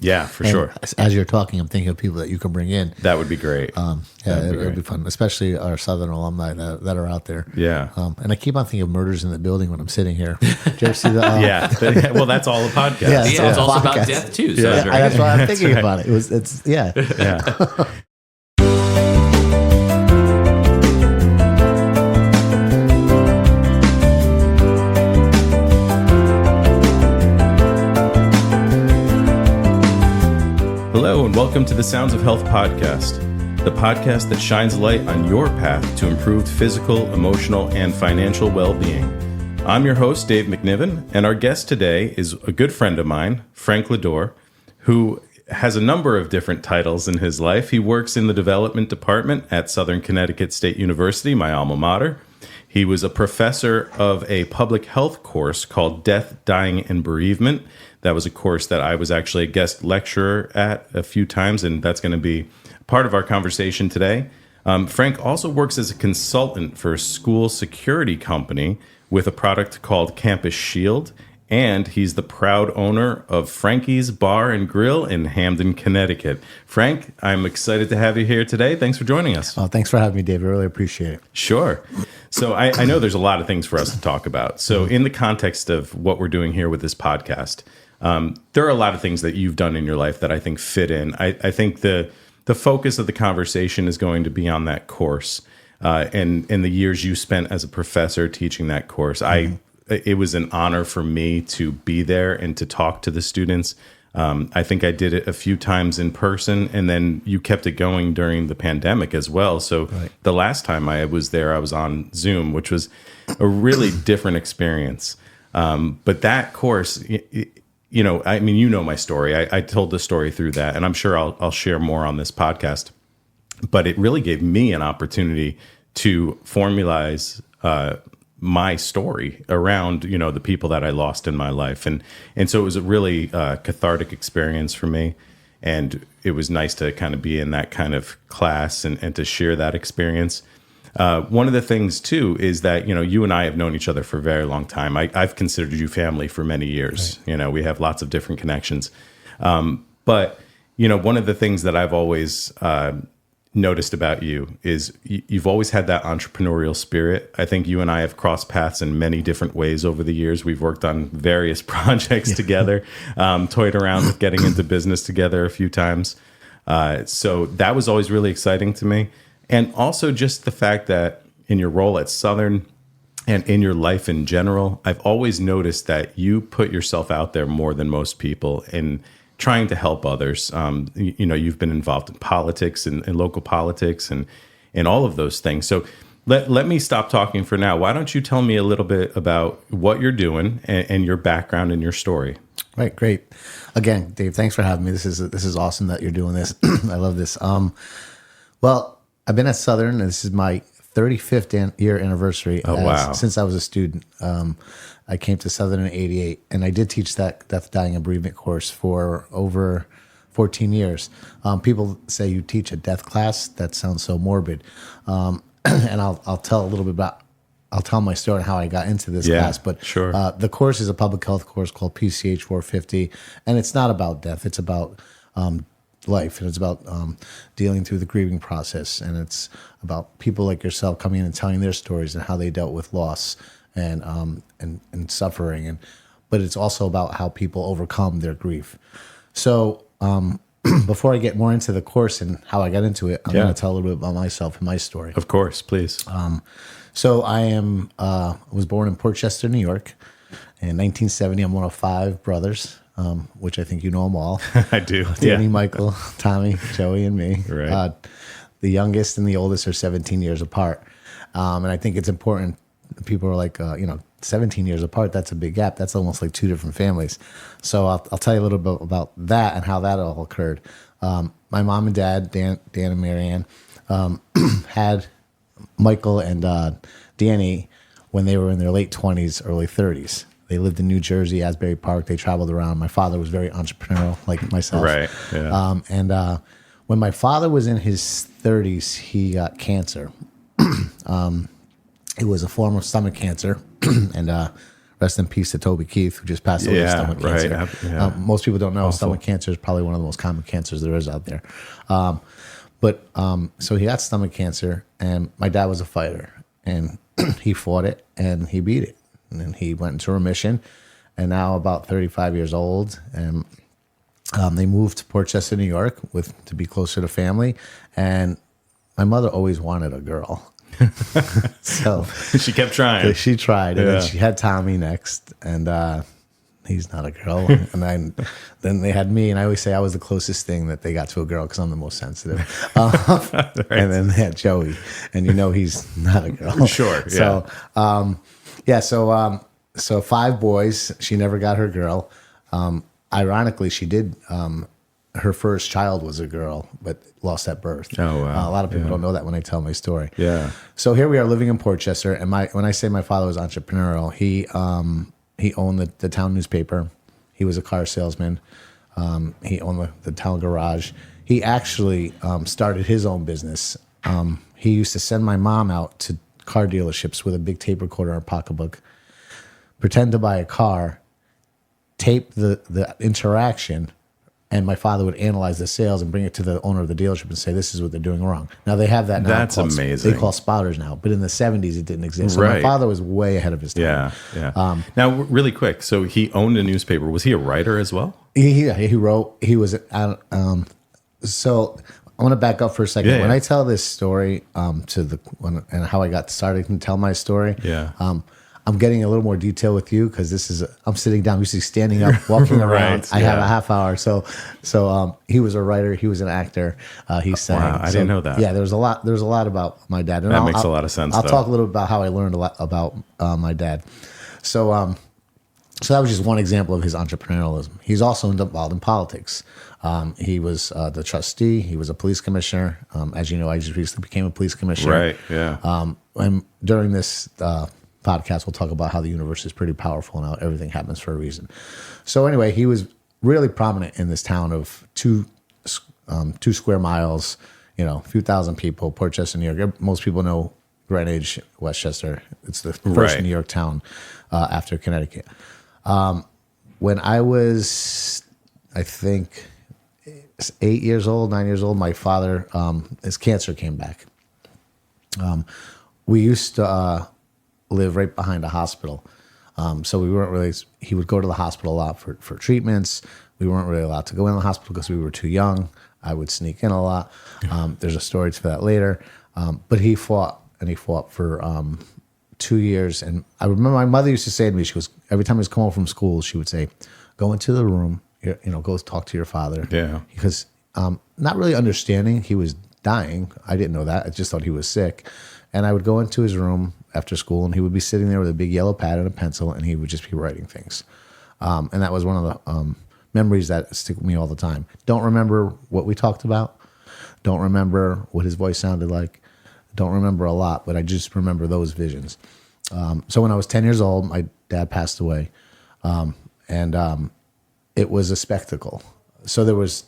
Yeah, for And sure. As you're talking, I'm thinking of people that you can bring in. That would be great. It'll be fun, especially our Southern alumni that are out there. Yeah. And I keep on thinking of Murders in the Building when I'm sitting here. Did you ever see the? Yeah. Well, that's all a podcast. Yeah, Yeah, it's also podcast. about death too. So Yeah. very That's good. why I'm thinking about it. It's yeah. Yeah. Hello, and welcome to the Sounds of Health podcast, the podcast that shines light on your path to improved physical, emotional, and financial well-being. I'm your host, Dave MacNiven, and our guest today is a good friend of mine, Frank Ladore, who has a number of different titles in his life. He works in the development department at Southern Connecticut State University, my alma mater. He was a professor of a public health course called Death, Dying, and Bereavement. That was a course that I was actually a guest lecturer at a few times, and that's going to be part of our conversation today. Frank also works as a consultant for a school security company with a product called Campus Shield, and he's the proud owner of Frankies Bar and Grill in Hamden, Connecticut. Frank, I'm excited to have you here today. Thanks for joining us. Oh, thanks for having me, David. I really appreciate it. Sure. So I know there's a lot of things for us to talk about. So in the context of what we're doing here with this podcast, there are a lot of things that you've done in your life that I think fit in. I think the focus of the conversation is going to be on that course and the years you spent as a professor teaching that course. It was an honor for me to be there and to talk to the students. I think I did it a few times in person, and then you kept it going during the pandemic as well. So The last time I was there, I was on Zoom, which was a really different experience. But that course, you know my story. I told the story through that, and I'm sure I'll share more on this podcast. But it really gave me an opportunity to formalize my story around the people that I lost in my life, and so it was a really cathartic experience for me, and it was nice to kind of be in that kind of class and to share that experience. One of the things too is that you and I have known each other for a very long time. I've considered you family for many years. Right. We have lots of different connections, but one of the things that I've always noticed about you is you've always had that entrepreneurial spirit. I think you and I have crossed paths in many different ways over the years. We've worked on various projects together, toyed around with getting into business together a few times. So that was always really exciting to me. And also just the fact that in your role at Southern and in your life in general, I've always noticed that you put yourself out there more than most people in trying to help others. You've been involved in politics and local politics and all of those things. So let me stop talking for now. Why don't you tell me a little bit about what you're doing and your background and your story? Right, great. Again, Dave, thanks for having me. This is awesome that you're doing this. I love this. Well, I've been at Southern, and this is my 35th year anniversary. Since I was a student. I came to Southern in 88, and I did teach that Death, Dying, and Bereavement course for over 14 years. People say you teach a death class. That sounds so morbid. And I'll tell a little bit about, I'll tell my story on how I got into this class. But sure. The course is a public health course called PCH 450, and it's not about death. It's about life, and it's about dealing through the grieving process, and it's about people like yourself coming in and telling their stories and how they dealt with loss and suffering, but it's also about how people overcome their grief. So before I get more into the course and how I got into it, I'm going to tell a little bit about myself and my story. Of course, please. So I was born in Port Chester, New York, in 1970. I'm one of 5 brothers, which I think you know them all. I do. Danny, Michael, Tommy, Joey, and me. Right. The youngest and the oldest are 17 years apart, and I think it's important. People are like, 17 years apart, that's a big gap. That's almost like 2 different families. So I'll tell you a little bit about that and how that all occurred. My mom and dad, Dan and Marianne, had Michael and Danny when they were in their late 20s, early 30s. They lived in New Jersey, Asbury Park. They traveled around. My father was very entrepreneurial, like myself. Right. Yeah. And when my father was in his 30s, he got cancer. It was a form of stomach cancer, and rest in peace to Toby Keith, who just passed away with stomach cancer. Most people don't know stomach cancer is probably one of the most common cancers there is out there. So he got stomach cancer, and my dad was a fighter, and he fought it, and he beat it. And then he went into remission, and now about 35 years old, and they moved to Port Chester, New York, to be closer to family, and my mother always wanted a girl. So she kept trying. She tried, and then she had Tommy next, and he's not a girl. And then they had me, and I always say I was the closest thing that they got to a girl because I'm the most sensitive. Right. And then they had Joey, and he's not a girl. Sure. Yeah. So 5 boys. She never got her girl. Ironically, she did. Her first child was a girl, but lost at birth. Oh, wow. A lot of people don't know that when I tell my story. Yeah. So here we are living in Port Chester, and when I say my father was entrepreneurial, he owned the town newspaper. He was a car salesman. He owned the town garage. He actually started his own business. He used to send my mom out to car dealerships with a big tape recorder and pocketbook, pretend to buy a car, tape the interaction, and my father would analyze the sales and bring it to the owner of the dealership and say, this is what they're doing wrong. Now, they have that now. That's amazing. They call spotters now. But in the 70s, it didn't exist. So my father was way ahead of his time. Yeah. Now, really quick, so he owned a newspaper. Was he a writer as well? He wrote. He was... So I want to back up for a second. When I tell this story and how I got started to tell my story, I'm getting a little more detail with you because I'm sitting down, usually standing up, walking around. I have a half hour. So he was a writer. He was an actor. He sang. Wow, I didn't know that. Yeah, there's a lot about my dad. And that makes a lot of sense. I'll talk a little bit about how I learned a lot about my dad. So that was just one example of his entrepreneurialism. He's also involved in politics. He was the trustee. He was a police commissioner. As you know, I just recently became a police commissioner. Right. Yeah. And during this podcast, we'll talk about how the universe is pretty powerful and how everything happens for a reason. So anyway, he was really prominent in this town of 2 square miles, a few thousand people, Port Chester, New York. Most people know Greenwich, Westchester. It's the first New York town after Connecticut. When I was, I think, 9 years old, my father, his cancer came back. We used to live right behind a hospital. So we weren't really, he would go to the hospital a lot for treatments. We weren't really allowed to go in the hospital because we were too young. I would sneak in a lot. There's a story to that later. But he fought for 2 years. And I remember my mother used to say to me, she goes, every time he was coming home from school, she would say, go into the room, go talk to your father. Yeah. Because not really understanding he was dying. I didn't know that. I just thought he was sick. And I would go into his room after school, and he would be sitting there with a big yellow pad and a pencil, and he would just be writing things. And that was one of the memories that stick with me all the time. Don't remember what we talked about. Don't remember what his voice sounded like. Don't remember a lot, but I just remember those visions. So when I was 10 years old, my dad passed away, and it was a spectacle. So there was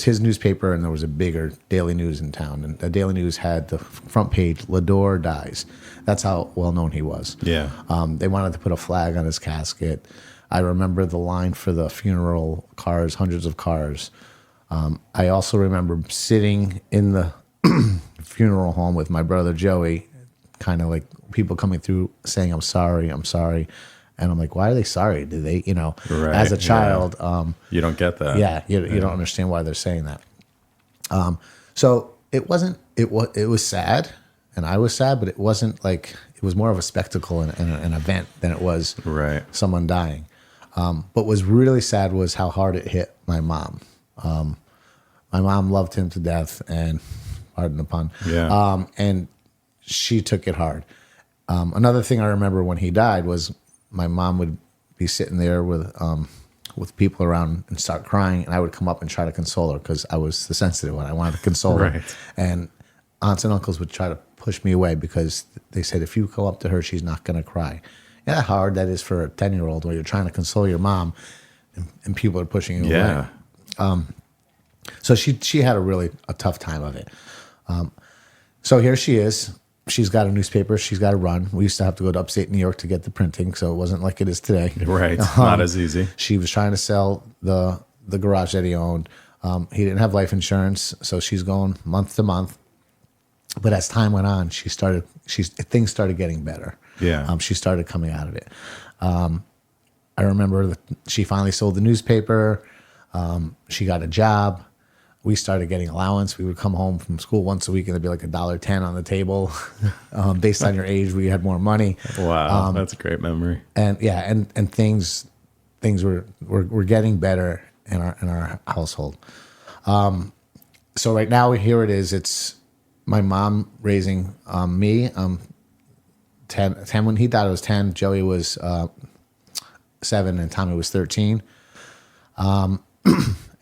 his newspaper, and there was a bigger Daily News in town. And the Daily News had the front page, Ladore dies. That's how well known he was. Yeah. They wanted to put a flag on his casket. I remember the line for the funeral cars, hundreds of cars. I also remember sitting in the funeral home with my brother Joey, kind of like people coming through saying, I'm sorry. And I'm like, why are they sorry? Do they, as a child. Yeah. You don't get that. Yeah, you don't understand why they're saying that. So it was sad, and I was sad, but it wasn't like, it was more of a spectacle and an event than it was someone dying. What was really sad was how hard it hit my mom. My mom loved him to death, and pardon the pun. Yeah. And she took it hard. Another thing I remember when he died was my mom would be sitting there with people around and start crying, and I would come up and try to console her because I was the sensitive one. I wanted to console her. And aunts and uncles would try to push me away because they said, if you go up to her, she's not going to cry. You know how hard that is for a 10-year-old where you're trying to console your mom and people are pushing you away. So she had a tough time of it. So here she is. she's got a newspaper she's got to run. We used to have to go to upstate New York to get the printing, so it wasn't like it is today. Right, not as easy. She was trying to sell the garage that he owned. He didn't have life insurance, so she's going month to month. But as time went on, things started getting better. Yeah. She started coming out of it. I remember that she finally sold the newspaper. She got a job. We started getting allowance. We would come home from school once a week and there'd be like $1.10 on the table. Based on your age, we had more money. Wow, that's a great memory. And yeah, and things were getting better in our household. So right now here it is. It's my mom raising me. 10 when he died, I was 10. Joey was 7, and Tommy was 13.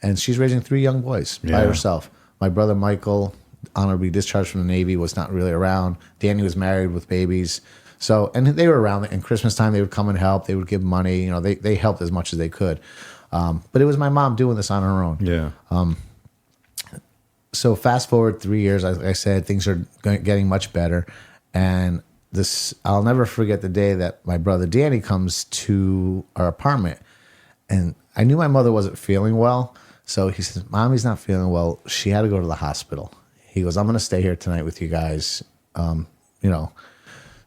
And she's raising 3 young boys by herself. My brother Michael, honorably discharged from the Navy, was not really around. Danny was married with babies. So, and they were around. And Christmas time, they would come and help. They would give money. You know, they helped as much as they could. But it was my mom doing this on her own. Yeah. So fast forward 3 years, like I said, things are getting much better. And I'll never forget the day that my brother Danny comes to our apartment. And I knew my mother wasn't feeling well. So he says, Mommy's not feeling well. She had to go to the hospital. He goes, I'm going to stay here tonight with you guys.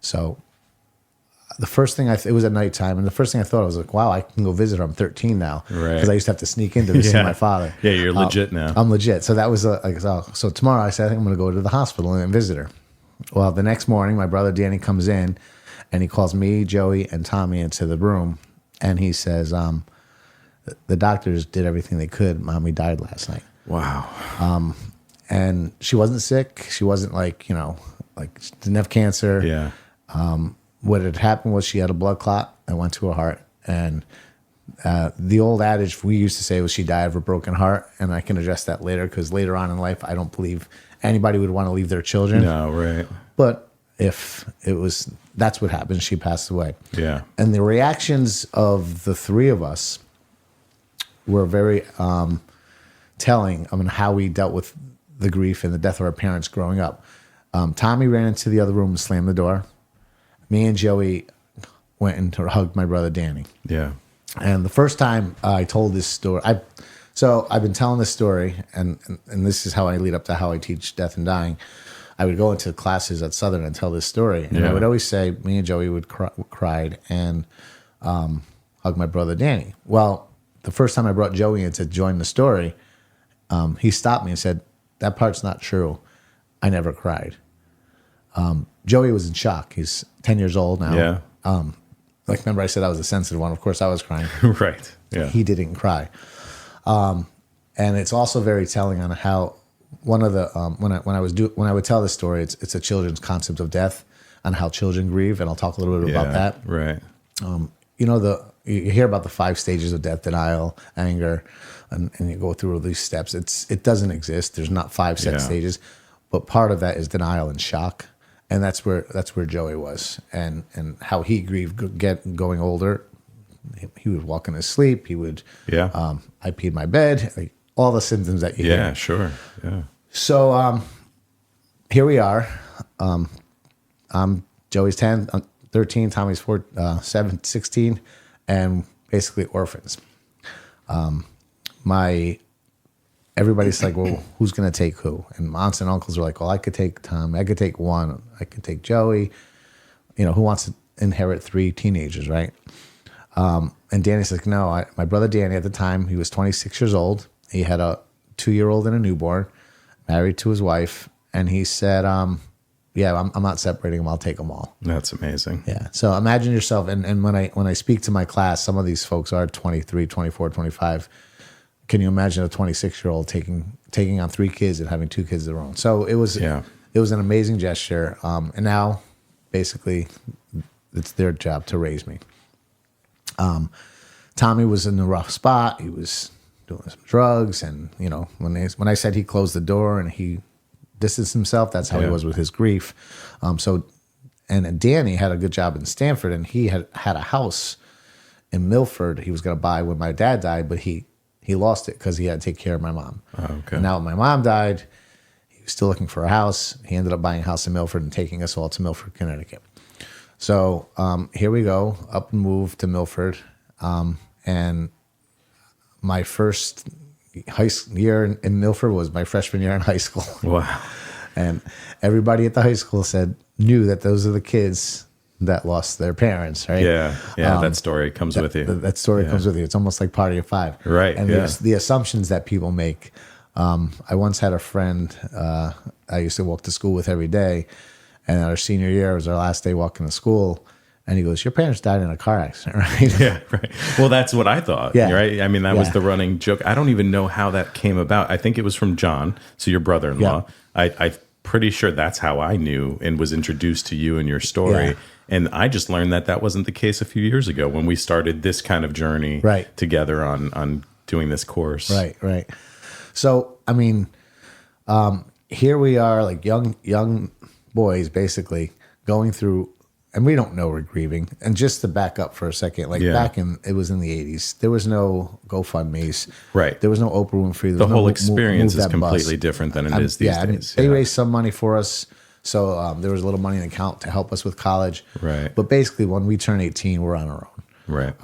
So the first thing it was at nighttime. And the first thing I thought, I was like, wow, I can go visit her. I'm 13 now. Right. Because I used to have to sneak in to visit my father. Yeah, you're legit now. I'm legit. So that was so tomorrow I said, I think I'm going to go to the hospital and visit her. Well, the next morning, my brother Danny comes in and he calls me, Joey, and Tommy into the room. And he says, the doctors did everything they could. Mommy died last night. Wow. And she wasn't sick. She wasn't like she didn't have cancer. Yeah. What had happened was she had a blood clot that went to her heart. And the old adage we used to say was she died of a broken heart. And I can address that later because later on in life, I don't believe anybody would want to leave their children. No, right. But if that's what happened, she passed away. Yeah. And the reactions of the 3 of us were very telling of how we dealt with the grief and the death of our parents growing up. Tommy ran into the other room and slammed the door. Me and Joey went and hugged my brother Danny. Yeah. And the first time I told this story, I've been telling this story, and this is how I lead up to how I teach death and dying. I would go into classes at Southern and tell this story, and I would always say, me and Joey would cried and hug my brother Danny. Well, the first time I brought Joey in to join the story, he stopped me and said, that part's not true. I never cried. Joey was in shock. He's 10 years old now. Yeah. Remember I said I was a sensitive one. Of course I was crying. Right. Yeah. He didn't cry. And it's also very telling on how one of the when I would tell this story, it's a children's concept of death and how children grieve, and I'll talk a little bit about that. Right. You hear about the 5 stages of death: denial, anger, and you go through all these steps. It doesn't exist. There's not 5 set stages, but part of that is denial and shock, and that's where Joey was, and how he grieved going older. He would walk in his sleep. He would. Yeah. I peed my bed. Like all the symptoms that you hear. Yeah. Sure. Yeah. So here we are. Joey's 10, 13. Tommy's 7, 16, and basically orphans. Everybody's like, well, who's going to take who? And my aunts and uncles are like, well, I could take Tom. I could take one. I could take Joey. Who wants to inherit 3 teenagers, right? And Danny says, no, my brother Danny at the time, he was 26 years old. He had a 2-year-old and a newborn, married to his wife. And he said, I'm not separating them. I'll take them all. That's amazing. Yeah. So imagine yourself. And when I speak to my class, some of these folks are 23, 24, 25. Can you imagine a 26-year-old taking on 3 kids and having 2 kids of their own? So it was an amazing gesture. And now basically it's their job to raise me. Tommy was in a rough spot. He was doing some drugs, and when I said he closed the door and he distanced himself, that's how he was with his grief. And Danny had a good job in Stanford, and he had a house in Milford he was going to buy when my dad died, but he lost it because he had to take care of my mom. Oh, okay. And now when my mom died, still looking for a house. He ended up buying a house in Milford and taking us all to Milford, Connecticut. So here we go, up and move to Milford. And my first year in Milford was my freshman year in high school. Wow. And everybody at the high school knew that those are the kids that lost their parents, right? Yeah, that story comes with you. That story comes with you. It's almost like part of your five. Right, and the assumptions that people make. I once had a friend I used to walk to school with every day, and our senior year was our last day walking to school, and he goes, "Your parents died in a car accident, right?" Yeah, right. Well, that's what I thought, right? I mean, that was the running joke. I don't even know how that came about. I think it was from John, so your brother-in-law. Yeah. I'm pretty sure that's how I knew and was introduced to you and your story. Yeah. And I just learned that wasn't the case a few years ago when we started this kind of journey together on doing this course. Right. So, I mean, here we are, like young boys, basically going through, and we don't know we're grieving. And just to back up for a second, it was in the 80s. There was no GoFundMe's. Right. There was no Oprah Winfrey. The whole experience is completely different than it is these days. I mean, they raised some money for us. So there was a little money in the account to help us with college. Right. But basically, when we turn 18, we're on our own. Right.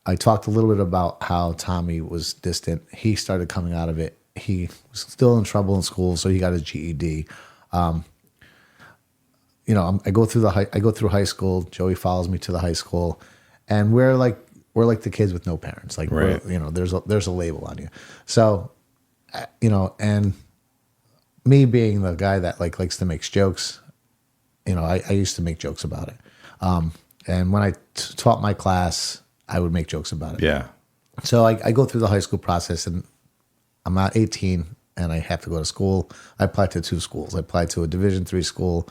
I talked a little bit about how Tommy was distant. He started coming out of it. He was still in trouble in school, so he got his GED. I go through high school. Joey follows me to the high school, and we're like the kids with no parents. Like, there's a label on you. So, and me being the guy that likes to make jokes, I used to make jokes about it. And when I taught my class, I would make jokes about it. Yeah. So I go through the high school process, and I'm at 18 and I have to go to school. I applied to 2 schools. I applied to a Division III school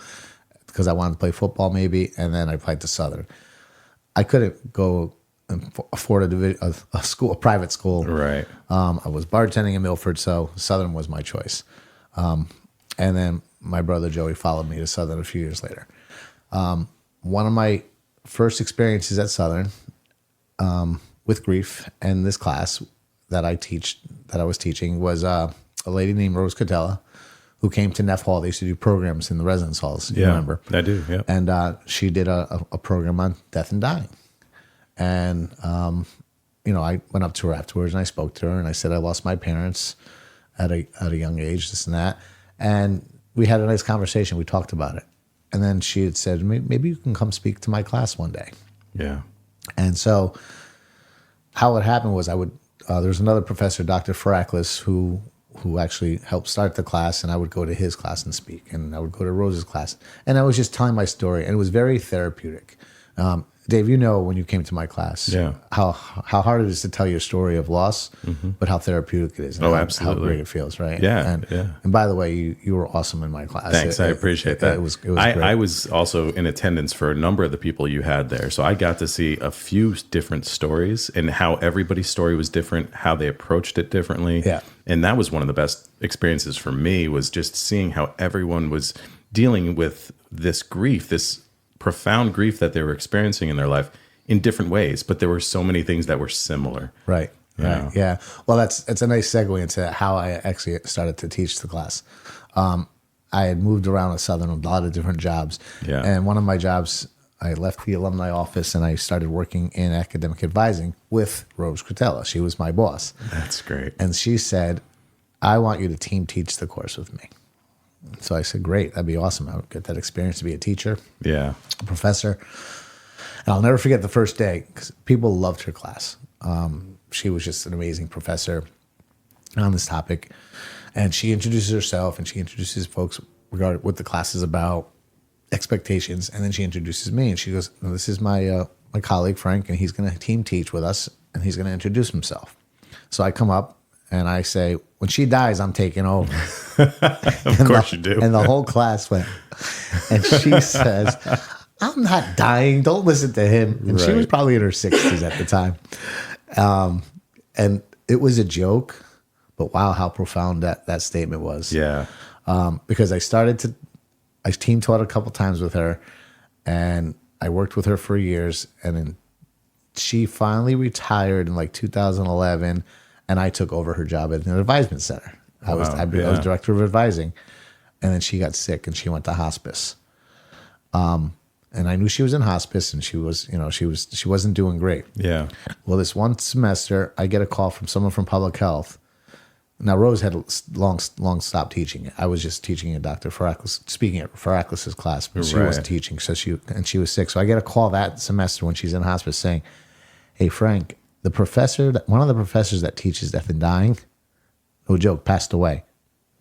because I wanted to play football maybe, and then I applied to Southern. I couldn't go and afford a private school. Right. I was bartending in Milford, so Southern was my choice. And then my brother Joey followed me to Southern a few years later. One of my first experiences at Southern with grief and this class that I was teaching was a lady named Rose Catella, who came to Neff Hall. They used to do programs in the residence halls. You remember? I do. Yeah. And she did a program on death and dying. And I went up to her afterwards and I spoke to her and I said I lost my parents at a young age, this and that. And we had a nice conversation. We talked about it. And then she had said, maybe you can come speak to my class one day. Yeah. And so how it happened was there was another professor, Dr. Faraklis, who actually helped start the class, and I would go to his class and speak, and I would go to Rose's class. And I was just telling my story, and it was very therapeutic. Dave, when you came to my class, how hard it is to tell your story of loss, but how therapeutic it is. And absolutely. How great it feels, right? Yeah. And by the way, you were awesome in my class. Thanks, I appreciate that. It was great. I was also in attendance for a number of the people you had there, so I got to see a few different stories and how everybody's story was different, how they approached it differently. Yeah. And that was one of the best experiences for me, was just seeing how everyone was dealing with this grief, this profound grief that they were experiencing in their life in different ways, but there were so many things that were similar. Right. Yeah. Well, that's a nice segue into how I actually started to teach the class. I had moved around at Southern a lot of different jobs. Yeah. And one of my jobs, I left the alumni office and I started working in academic advising with Rose Catella. She was my boss. That's great. And she said, I want you to team teach the course with me. So I said, great, that'd be awesome. I would get that experience to be a teacher, a professor. And I'll never forget the first day because people loved her class. She was just an amazing professor on this topic. And she introduces herself and she introduces folks regarding what the class is about, expectations. And then she introduces me and she goes, this is my colleague, Frank, and he's going to team teach with us and he's going to introduce himself. So I come up and I say, when she dies, I'm taking over. Of course you do. And the whole class went. And she says, I'm not dying. Don't listen to him. And she was probably in her 60s at the time. And it was a joke, but wow, how profound that statement was. Yeah. Because I team taught a couple times with her, and I worked with her for years. And then she finally retired in 2011. And I took over her job at an advisement center. I was director of advising. and then she got sick and she went to hospice. And I knew she was in hospice, and she wasn't doing great. Yeah. Well, this one semester, I get a call from someone from public health. Now, Rose had long stopped teaching it. I was just teaching at Dr. Faraklis, speaking at Faraklis' class, but she wasn't teaching. So she was sick. So I get a call that semester when she's in hospice saying, "Hey, Frank, one of the professors that teaches death and dying, no joke, passed away.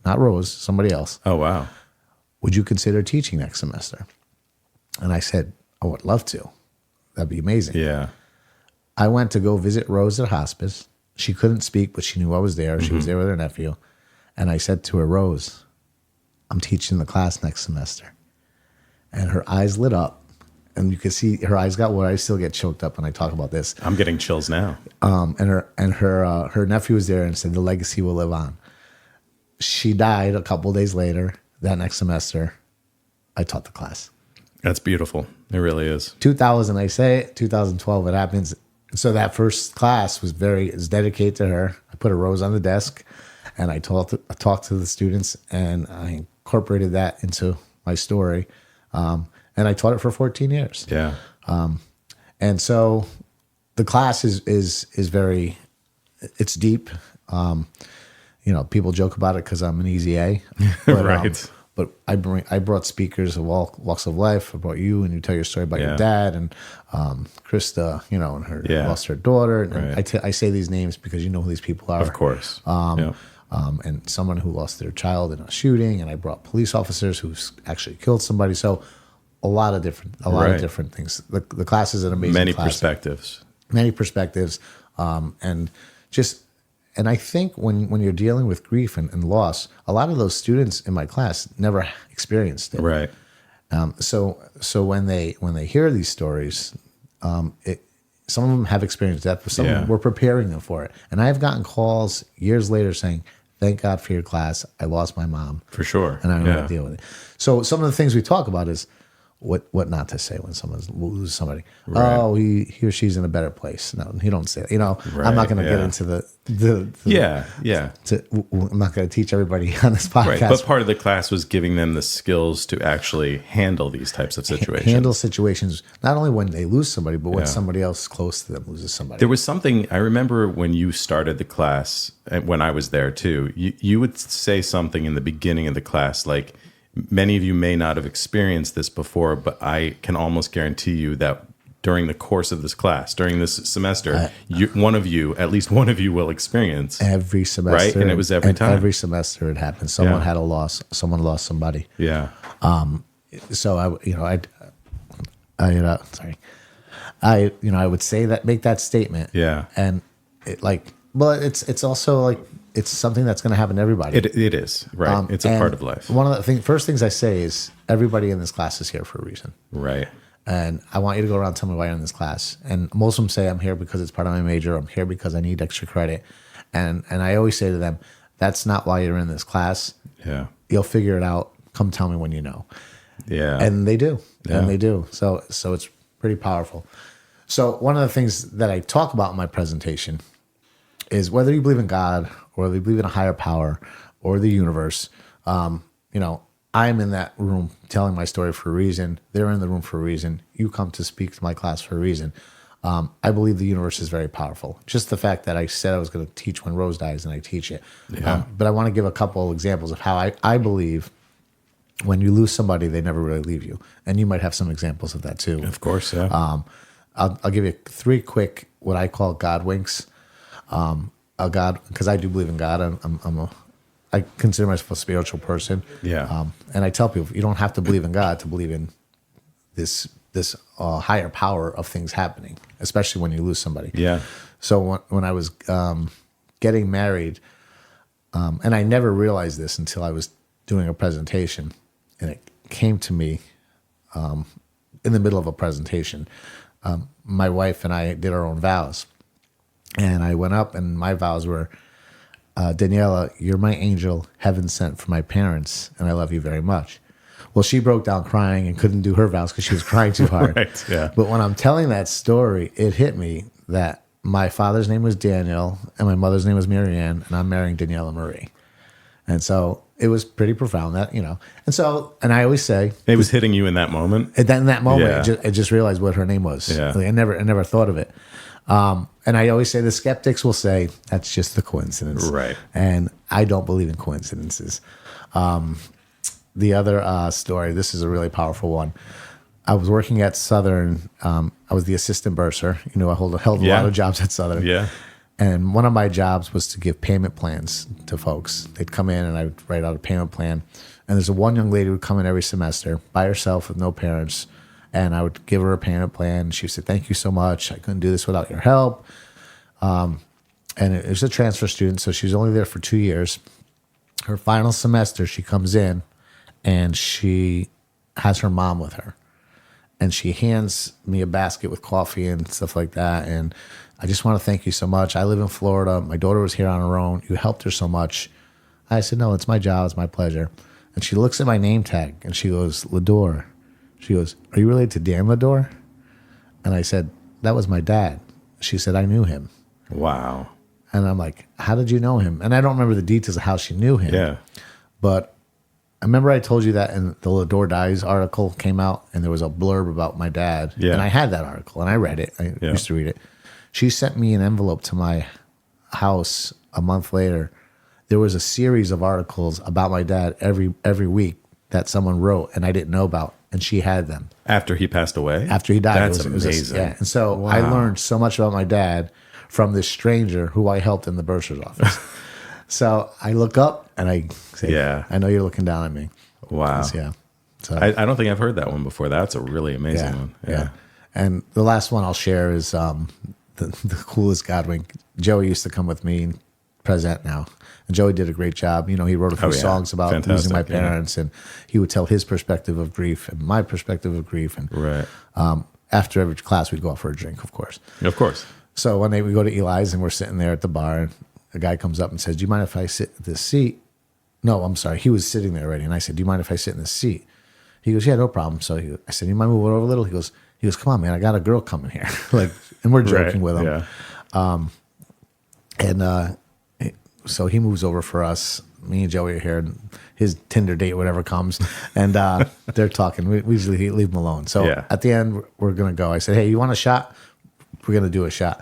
Not Rose, somebody else. Oh, wow. Would you consider teaching next semester?" And I said, "I would love to. That'd be amazing." Yeah. I went to go visit Rose at hospice. She couldn't speak, but she knew I was there. She was there with her nephew. And I said to her, "Rose, I'm teaching the class next semester." And her eyes lit up. And you could see her eyes got wet. I still get choked up when I talk about this. I'm getting chills now. And her nephew was there and said, "The legacy will live on." She died a couple of days later. That next semester, I taught the class. That's beautiful. It really is. 2012 it happens. So that first class was dedicated to her. I put a rose on the desk, and I talked to the students, and I incorporated that into my story. And I taught it for 14 years. Yeah. And so the class is very, it's deep. People joke about it because I'm an easy A. But, right. But I brought speakers of all walks of life. I brought you, and you tell your story about your dad, and Krista, and her lost her daughter. And I say these names because you know who these people are. Of course. And someone who lost their child in a shooting, and I brought police officers who's actually killed somebody. So a lot of different things. The class is an amazing class. Many perspectives. And I think when you're dealing with grief and loss, a lot of those students in my class never experienced it. Right. So when they hear these stories, some of them have experienced death, but some of them, we're preparing them for it. And I've gotten calls years later saying, "Thank God for your class. I lost my mom." For sure. And I don't know how to deal with it. So some of the things we talk about is what not to say when someone loses somebody. Right. Oh, he or she's in a better place. No, you don't say that. I'm not going to get into the I'm not going to teach everybody on this podcast. Right. But part of the class was giving them the skills to actually handle these types of situations. Handle situations, not only when they lose somebody, but when somebody else close to them loses somebody. There was something, I remember when you started the class, and when I was there too, you would say something in the beginning of the class like, many of you may not have experienced this before, but I can almost guarantee you that during the course of this class, during this semester, at least one of you will experience. Every semester. Right? And it was every time. Every semester it happened. Someone had a loss. Someone lost somebody. Yeah. So I would say that, make that statement. Yeah. And it's also like, it's something that's going to happen to everybody. It is, right? It's a part of life. One of the first things I say is everybody in this class is here for a reason. Right. And I want you to go around and tell me why you're in this class. And most of them say, "I'm here because it's part of my major. I'm here because I need extra credit." And I always say to them, "That's not why you're in this class. Yeah. You'll figure it out. Come tell me when you know." Yeah. And they do. Yeah. And they do. So it's pretty powerful. So one of the things that I talk about in my presentation is whether you believe in God or whether you believe in a higher power or the universe, I'm in that room telling my story for a reason. They're in the room for a reason. You come to speak to my class for a reason. I believe the universe is very powerful. Just the fact that I said I was going to teach when Rose dies, and I teach it. Yeah. But I want to give a couple examples of how I believe when you lose somebody, they never really leave you. And you might have some examples of that too. Of course, yeah. I'll give you 3 quick, what I call God winks. God, because I do believe in God. I consider myself a spiritual person. Yeah. And I tell people, you don't have to believe in God to believe in this higher power of things happening, especially when you lose somebody. Yeah. So when I was getting married, and I never realized this until I was doing a presentation, and it came to me in the middle of a presentation. My wife and I did our own vows. And I went up, and my vows were, "Daniela, you're my angel, heaven sent for my parents, and I love you very much." Well, she broke down crying and couldn't do her vows because she was crying too hard. Right, yeah. But when I'm telling that story, it hit me that my father's name was Daniel, and my mother's name was Marianne, and I'm marrying Daniela Marie. And so it was pretty profound that, and I always say it was hitting you in that moment. In that moment, I just realized what her name was. Yeah. Like, I never thought of it. And I always say the skeptics will say that's just a coincidence. Right. And I don't believe in coincidences. The other story, this is a really powerful one. I was working at Southern. I was the assistant bursar. I held a lot of jobs at Southern. Yeah. And one of my jobs was to give payment plans to folks. They'd come in and I'd write out a payment plan. And there's one young lady who would come in every semester by herself with no parents. And I would give her a payment plan. She would say, "Thank you so much. I couldn't do this without your help." And it was a transfer student, so she was only there for 2 years. Her final semester, she comes in and she has her mom with her. And she hands me a basket with coffee and stuff like that. And I just want to thank you so much. I live in Florida. My daughter was here on her own. You helped her so much. I said, "No, it's my job. It's my pleasure." And she looks at my name tag and she goes, "Ladore." She goes, "Are you related to Dan Ladore?" And I said, "That was my dad." She said, "I knew him." Wow. And I'm like, "How did you know him?" And I don't remember the details of how she knew him. Yeah. But I remember I told you that in the Ladore Dies article came out and there was a blurb about my dad. Yeah. And I had that article and I read it. I used to read it. She sent me an envelope to my house a month later. There was a series of articles about my dad every week that someone wrote and I didn't know about. And she had them. After he passed away? After he died. That's amazing. And so I learned so much about my dad from this stranger who I helped in the bursar's office. So I look up and I say, "I know you're looking down at me." Wow. So I don't think I've heard that one before. That's a really amazing one. Yeah. And the last one I'll share is the coolest Godwink. Joey used to come with me and present now. And Joey did a great job. He wrote a few songs about losing my parents, and he would tell his perspective of grief and my perspective of grief. And after every class, we'd go out for a drink, of course. Of course. So one day we go to Eli's, and we're sitting there at the bar, and a guy comes up and says, "Do you mind if I sit in this seat?" No, I'm sorry. He was sitting there already. And I said, "Do you mind if I sit in this seat?" He goes, "Yeah, no problem." So I said, "You mind moving over a little?" He goes, "Come on, man. I got a girl coming here." And we're joking with him. Yeah. So he moves over for us. Me and Joey are here, and his Tinder date, whatever comes, and they're talking. We usually leave him alone. So at the end, we're gonna go. I said, "Hey, you want a shot? We're gonna do a shot."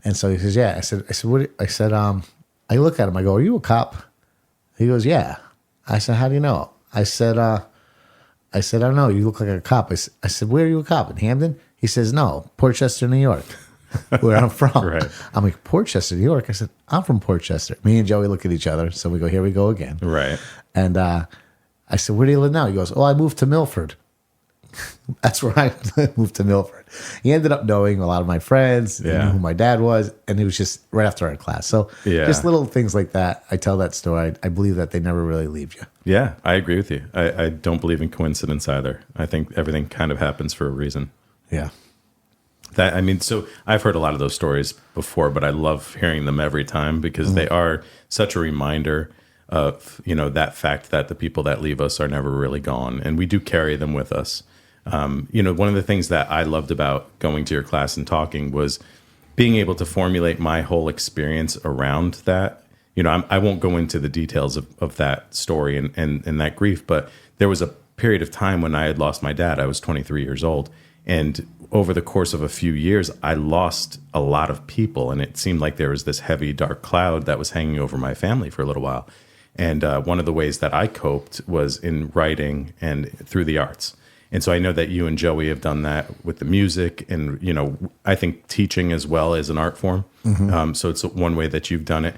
And so he says, "Yeah." I said, "What?" I said, I look at him. I go, "Are you a cop?" He goes, "Yeah." I said, "How do you know?" I said, "I don't know. You look like a cop." I said, "Where are you a cop? In Hamden?" He says, "No, Portchester, New York." Where I'm from. Right. I'm like, "Portchester, New York?" I said, "I'm from Portchester." Me and Joey look at each other. So we go, "Here we go again." Right. And I said, "Where do you live now?" He goes, "Oh, I moved to Milford." That's where I moved to Milford. He ended up knowing a lot of my friends, he knew who my dad was, and it was just right after our class. So just little things like that. I tell that story. I believe that they never really leave you. Yeah, I agree with you. I don't believe in coincidence either. I think everything kind of happens for a reason. Yeah. So I've heard a lot of those stories before, but I love hearing them every time because they are such a reminder of, that fact that the people that leave us are never really gone. And we do carry them with us. One of the things that I loved about going to your class and talking was being able to formulate my whole experience around that. I won't go into the details of that story and that grief, but there was a period of time when I had lost my dad. I was 23 years old. And over the course of a few years, I lost a lot of people. And it seemed like there was this heavy, dark cloud that was hanging over my family for a little while. And one of the ways that I coped was in writing and through the arts. And so I know that you and Joey have done that with the music and, I think teaching as well as an art form. So it's one way that you've done it.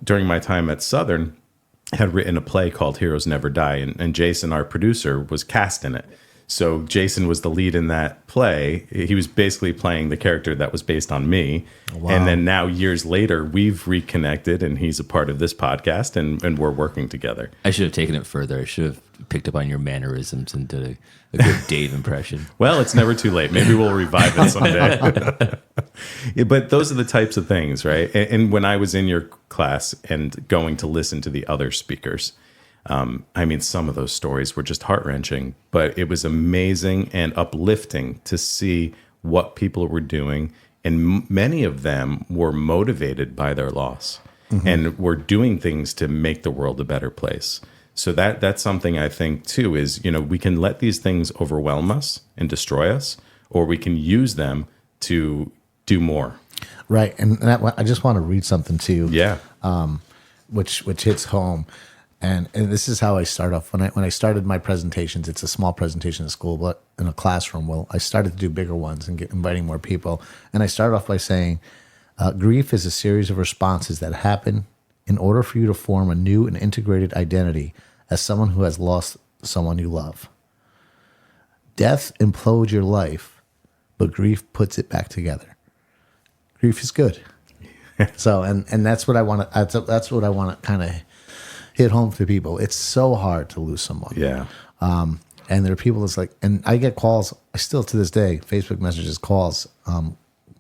During my time at Southern, had written a play called Heroes Never Die. And Jason, our producer, was cast in it. So Jason was the lead in that play. He was basically playing the character that was based on me. Wow. And then now years later, we've reconnected and he's a part of this podcast and we're working together. I should have taken it further. I should have picked up on your mannerisms and did a good Dave impression. Well, it's never too late. Maybe we'll revive it someday. But those are the types of things, right? And when I was in your class and going to listen to the other speakers, some of those stories were just heart-wrenching, but it was amazing and uplifting to see what people were doing. And many of them were motivated by their loss. and we're doing things to make the world a better place. So that's something I think too is, we can let these things overwhelm us and destroy us, or we can use them to do more. Right. And I just want to read something to you. Yeah. Which hits home. And this is how I start off. When I started my presentations, it's a small presentation at school, but in a classroom. Well, I started to do bigger ones and inviting more people. And I started off by saying, grief is a series of responses that happen in order for you to form a new and integrated identity as someone who has lost someone you love. Death implodes your life, but grief puts it back together. Grief is good. So, and that's what I want to. That's what I want to kind of hit home to people. It's so hard to lose someone. Yeah. And there are people that's like, and I get calls. I still to this day, Facebook messages, calls.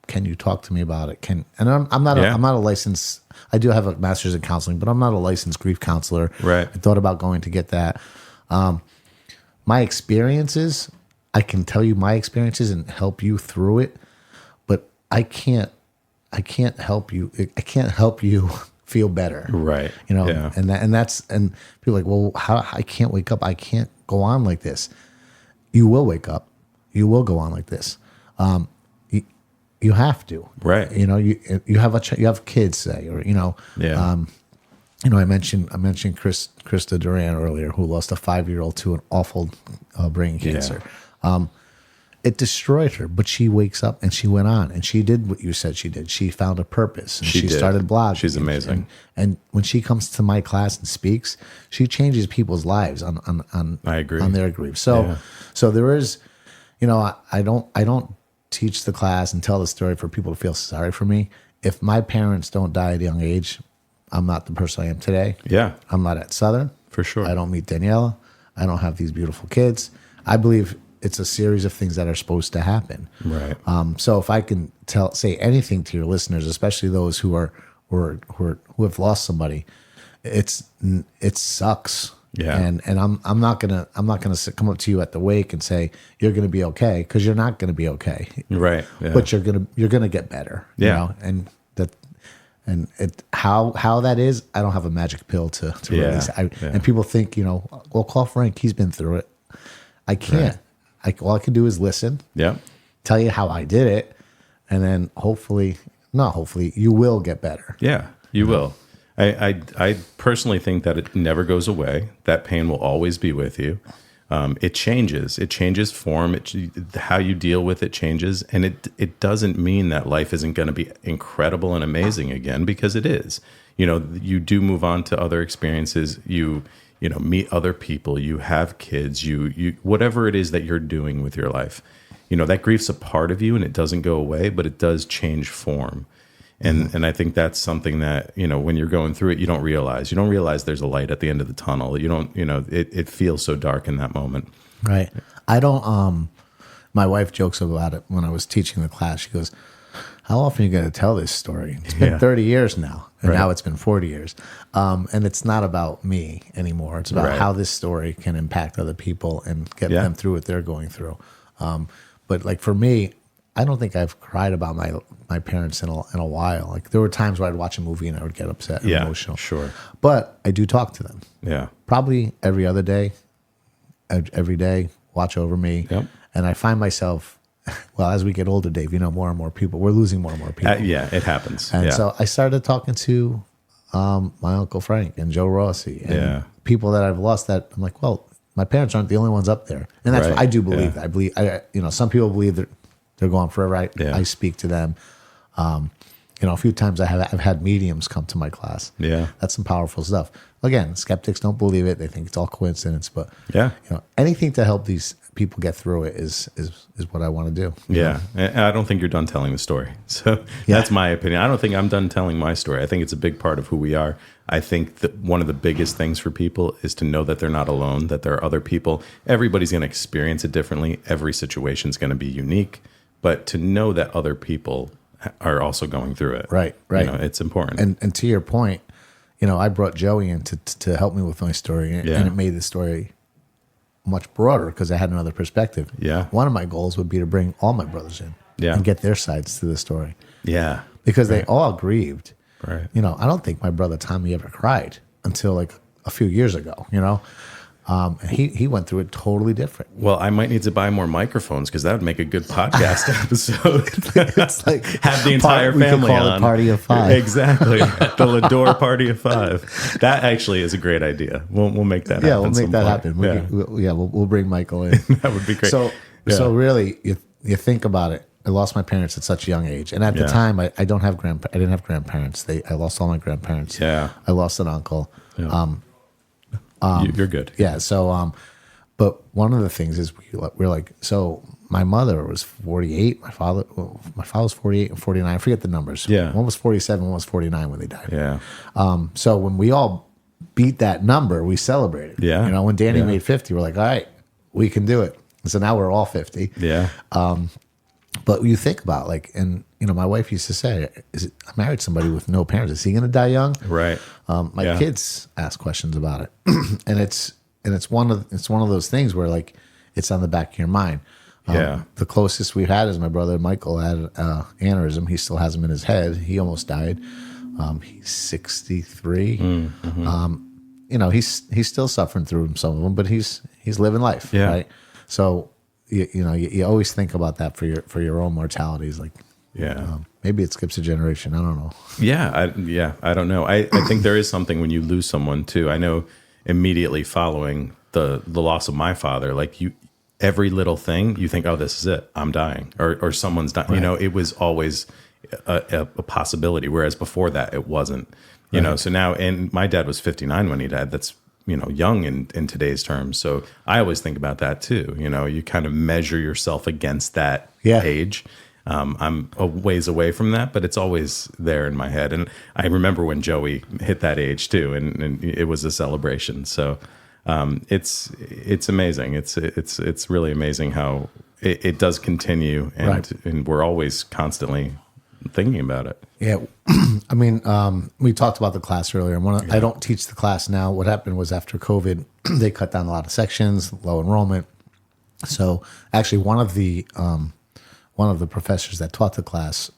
Can you talk to me about it? I'm not a licensed. I do have a master's in counseling, but I'm not a licensed grief counselor. Right. I thought about going to get that. My experiences, I can tell you my experiences and help you through it, but I can't help you. I can't help you feel better. Right. Yeah. And people are like, well, how I can't wake up. I can't go on like this. You will wake up. You will go on like this. You have to. Right. You have kids, say, or Yeah. I mentioned Krista Duran earlier, who lost a 5-year-old to an awful brain cancer. Yeah. It destroyed her, but she wakes up and she went on and she did what you said she did. She found a purpose and she started blogging. She's amazing. And when she comes to my class and speaks, she changes people's lives on I agree. on their grief. So there is, I don't teach the class and tell the story for people to feel sorry for me. If my parents don't die at a young age, I'm not the person I am today. Yeah. I'm not at Southern. For sure. I don't meet Daniela. I don't have these beautiful kids. I believe it's a series of things that are supposed to happen. Right. So if I can say anything to your listeners, especially those who have lost somebody, it sucks. Yeah. And I'm not gonna come up to you at the wake and say you're gonna be okay, because you're not gonna be okay. Right. Yeah. But you're gonna get better. Yeah. And how that is, I don't have a magic pill to release. And people think, well, call Frank. He's been through it. I can't. Right. All I can do is listen. Yeah. Tell you how I did it, and then hopefully, you will get better. Yeah, you will. I personally think that it never goes away. That pain will always be with you. It changes. It changes form. How you deal with it changes, and it doesn't mean that life isn't going to be incredible and amazing again, because it is. You do move on to other experiences. You meet other people. You have kids. You whatever it is that you're doing with your life. That grief's a part of you, and it doesn't go away, but it does change form. And I think that's something that, when you're going through it, you don't realize. You don't realize there's a light at the end of the tunnel. You don't, it feels so dark in that moment. Right. I don't, my wife jokes about it when I was teaching the class. She goes, how often are you going to tell this story? It's been 30 years now, and now it's been 40 years. And it's not about me anymore. It's about how this story can impact other people and get them through what they're going through. But like for me, I don't think I've cried about my parents in a while. Like there were times where I'd watch a movie and I would get upset and emotional. Sure. But I do talk to them. Yeah. Probably every other day, every day, watch over me. Yep. And I find myself, well, as we get older, Dave, more and more people. We're losing more and more people. Yeah, it happens. And so I started talking to my Uncle Frank and Joe Rossi and people that I've lost that I'm like, well, my parents aren't the only ones up there. And that's what I do believe that. I believe, some people believe that they're gone forever. I speak to them. A few times I've had mediums come to my class. Yeah. That's some powerful stuff. Again, skeptics don't believe it. They think it's all coincidence, but anything to help these people get through it is what I want to do. Yeah. And I don't think you're done telling the story. So that's my opinion. I don't think I'm done telling my story. I think it's a big part of who we are. I think that one of the biggest things for people is to know that they're not alone, that there are other people. Everybody's going to experience it differently. Every situation is going to be unique, but to know that other people are also going through it. Right. It's important. And to your point, I brought Joey in to help me with my story, and it made the story much broader because I had another perspective. Yeah. One of my goals would be to bring all my brothers in and get their sides to the story. Yeah. Because they all grieved. Right. You know, I don't think my brother Tommy ever cried until like a few years ago, you know. And he went through it totally different. Well, I might need to buy more microphones because that would make a good podcast episode. It's like have the entire we could family call on. it Party of Five. Exactly. The Ladore Party of Five. That actually is a great idea. We'll make that happen. Yeah, we'll make that happen. We'll bring Michael in. That would be great. So really, you think about it. I lost my parents at such a young age, and at the time, I didn't have grandparents. I lost all my grandparents. Yeah, I lost an uncle. Yeah. You're good. Yeah. So, but one of the things is we're like, so my mother was 48. My father was 48 and 49. I forget the numbers. Yeah. One was 47. One was 49 when they died. Yeah. So when we all beat that number, we celebrated. Yeah. You know, when Danny made 50, we're like, all right, we can do it. So now we're all 50. Yeah. But you think about like, and you know, my wife used to say, I married somebody with no parents. Is he going to die young? Right. My kids ask questions about it, and it's one of those things where like it's on the back of your mind. The closest we've had is my brother Michael had aneurysm. He still has him in his head. He almost died. He's 63. Mm-hmm. You know, he's still suffering through some of them, but he's living life. Yeah. Right. So you always think about that for your own mortalities. Like, maybe it skips a generation. I don't know. I don't know. I think there is something when you lose someone too. I know immediately following the loss of my father, like every little thing you think, oh, this is it. I'm dying or someone's dying. Right. You know, it was always a possibility. Whereas before that, it wasn't, you know, so now, and my dad was 59 when he died. That's, you know, young in today's terms. So I always think about that too. You know, you kind of measure yourself against that age. I'm a ways away from that, but it's always there in my head. And I remember when Joey hit that age too, and it was a celebration. So it's amazing. It's really amazing how it does continue, and we're always constantly thinking about it. Yeah. I mean, we talked about the class earlier. I don't teach the class now. What happened was after COVID, they cut down a lot of sections, low enrollment. So actually one of the professors that taught the class,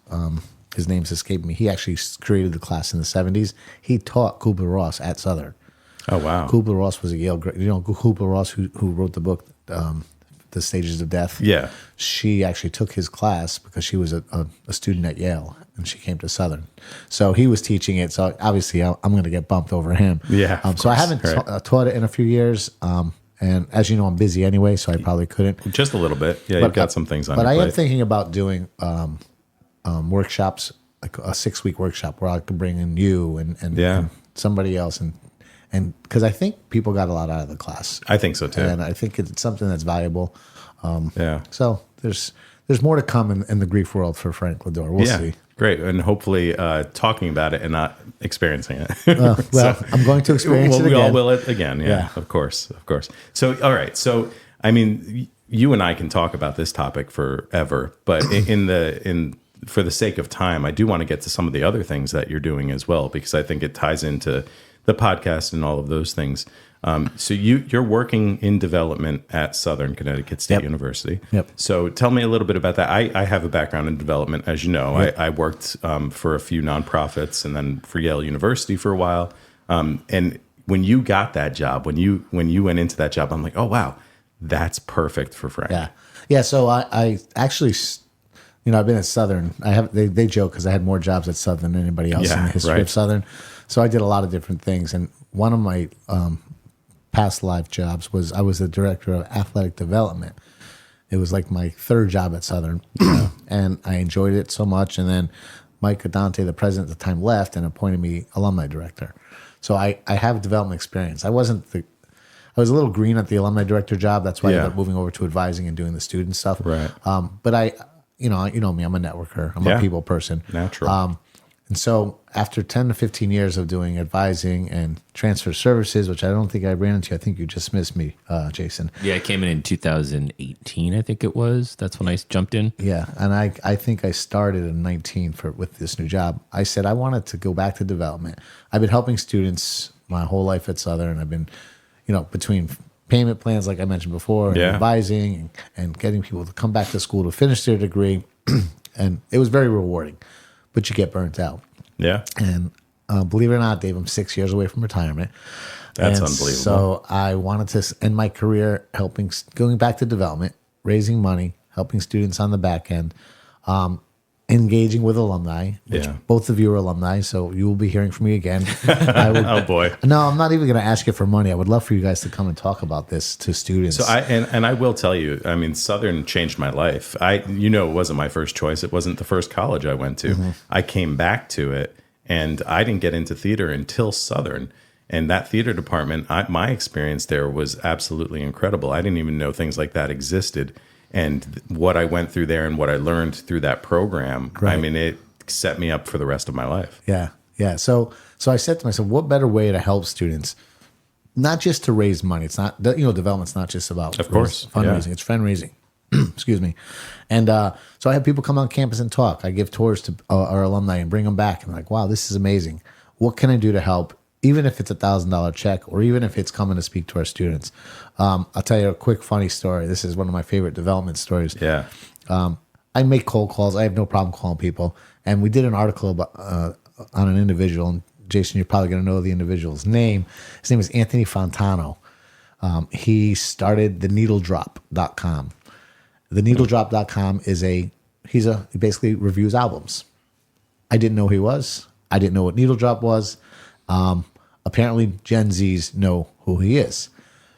his name's escaped me. He actually created the class in the 70s. He taught Kubler-Ross at Southern. Oh, wow. Kubler-Ross was a Yale grad. You know, Kubler-Ross, who wrote the book, The Stages of Death. Yeah. She actually took his class because she was a student at Yale, and she came to Southern. So he was teaching it. So obviously I'm going to get bumped over him. Yeah. So I haven't taught it in a few years. And as you know, I'm busy anyway, so I probably couldn't. Just a little bit. Yeah, you've got some things on your plate. But I am thinking about doing workshops, like a 6-week workshop where I could bring in you and somebody else. And because I think people got a lot out of the class. I think so too. And I think it's something that's valuable. So there's more to come in the grief world for Frank Ladore. We'll see. Great. And hopefully talking about it and not experiencing it. I'm going to experience it again. We all will it again. Yeah, of course. So, all right. So, I mean, you and I can talk about this topic forever, but for the sake of time, I do want to get to some of the other things that you're doing as well, because I think it ties into the podcast and all of those things. So you're working in development at Southern Connecticut State University. Yep. So tell me a little bit about that. I have a background in development, as you know. Yep. I worked for a few nonprofits and then for Yale University for a while. And when you got that job, when you went into that job, I'm like, oh wow, that's perfect for Frank. Yeah. So I actually, you know, I've been at Southern. They joke because I had more jobs at Southern than anybody else in the history of Southern. So I did a lot of different things, and one of my past life jobs was I was the director of athletic development. It was like my third job at Southern, and I enjoyed it so much. And then Mike Adante, the president at the time, left and appointed me alumni director. So I have development experience. I was a little green at the alumni director job. That's why I ended up moving over to advising and doing the student stuff. Right. But you know me, I'm a networker. I'm a people person. Natural. And so after 10 to 15 years of doing advising and transfer services, which I don't think I ran into, I think you just missed me, Jason. Yeah, I came in 2018, I think it was. That's when I jumped in. Yeah, and I think I started in 19 with this new job. I said I wanted to go back to development. I've been helping students my whole life at Southern. I've been, you know, between payment plans, like I mentioned before, and advising and getting people to come back to school to finish their degree. And it was very rewarding. But you get burnt out. Yeah. And believe it or not, Dave, I'm 6 years away from retirement. That's and unbelievable. So I wanted to end my career going back to development, raising money, helping students on the back end, engaging with alumni, which both of you are alumni, so you will be hearing from me again. Oh boy. No, I'm not even going to ask you for money. I would love for you guys to come and talk about this to students. So I will tell you, I mean, Southern changed my life. It wasn't my first choice. It wasn't the first college I went to. Mm-hmm. I came back to it, and I didn't get into theater until Southern. And that theater department, my experience there was absolutely incredible. I didn't even know things like that existed. And what I went through there and what I learned through that program, right. I mean, it set me up for the rest of my life. Yeah, yeah. So I said to myself, what better way to help students? Not just to raise money. It's not, development's not just about fundraising. Yeah. It's fundraising. Excuse me. And so I have people come on campus and talk. I give tours to our alumni and bring them back. And I'm like, wow, this is amazing. What can I do to help? Even if it's $1,000 check, or even if it's coming to speak to our students. I'll tell you a quick funny story. This is one of my favorite development stories. Yeah. I make cold calls. I have no problem calling people. And we did an article about, on an individual. And Jason, you're probably going to know the individual's name. His name is Anthony Fontano. He started the needledrop.com. The needledrop.com he basically reviews albums. I didn't know who he was. I didn't know what Needle Drop was. Apparently Gen Zs know who he is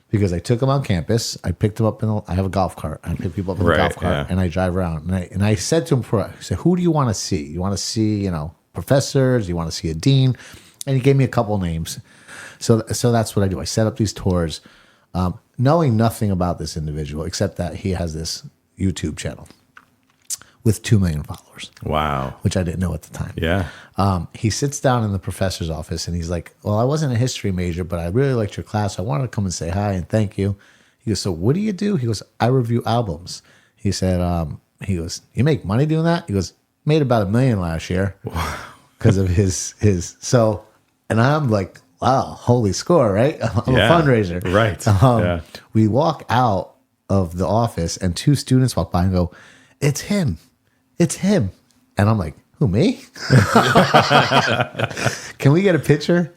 because I took him on campus. I picked him up I have a golf cart. I pick people up in the golf cart and I drive around. And I said to him I said, who do you want to see? You want to see, professors? You want to see a dean? And he gave me a couple names. So that's what I do. I set up these tours, knowing nothing about this individual except that he has this YouTube channel with 2 million followers. Wow. Which I didn't know at the time. Yeah. He sits down in the professor's office and he's like, well, I wasn't a history major, but I really liked your class. I wanted to come and say hi and thank you. He goes, so what do you do? He goes, I review albums. He said, you make money doing that? He goes, made about $1 million last year because of his. So, and I'm like, wow, holy score, right? I'm a fundraiser. Right. We walk out of the office and 2 students walk by and go, it's him. It's him. And I'm like, who, me? Can we get a picture?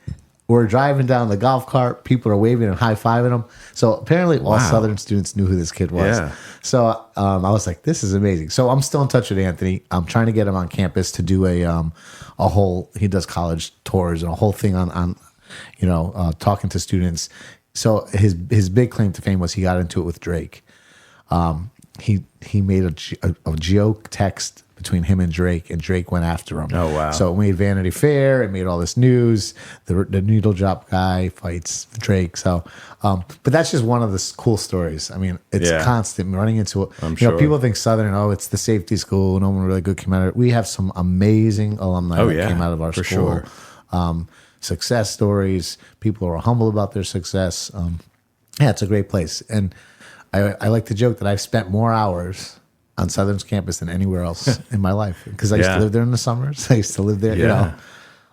We're driving down the golf cart. People are waving and high-fiving him. So apparently all Southern students knew who this kid was. Yeah. So I was like, this is amazing. So I'm still in touch with Anthony. I'm trying to get him on campus to do a whole, he does college tours and a whole thing on talking to students. So his big claim to fame was he got into it with Drake. He made a joke text between him and Drake went after him. Oh, wow. So it made Vanity Fair, it made all this news. The needle drop guy fights Drake. So, but that's just one of the cool stories. I mean, it's constant running into it. I'm sure. People think Southern, it's the safety school, no one really good came out of it. We have some amazing alumni that came out of our school. Sure. Success stories, people who are humble about their success. It's a great place. And I like to joke that I've spent more hours on Southern's campus than anywhere else in my life because I used to live there in the summers. I used to live there,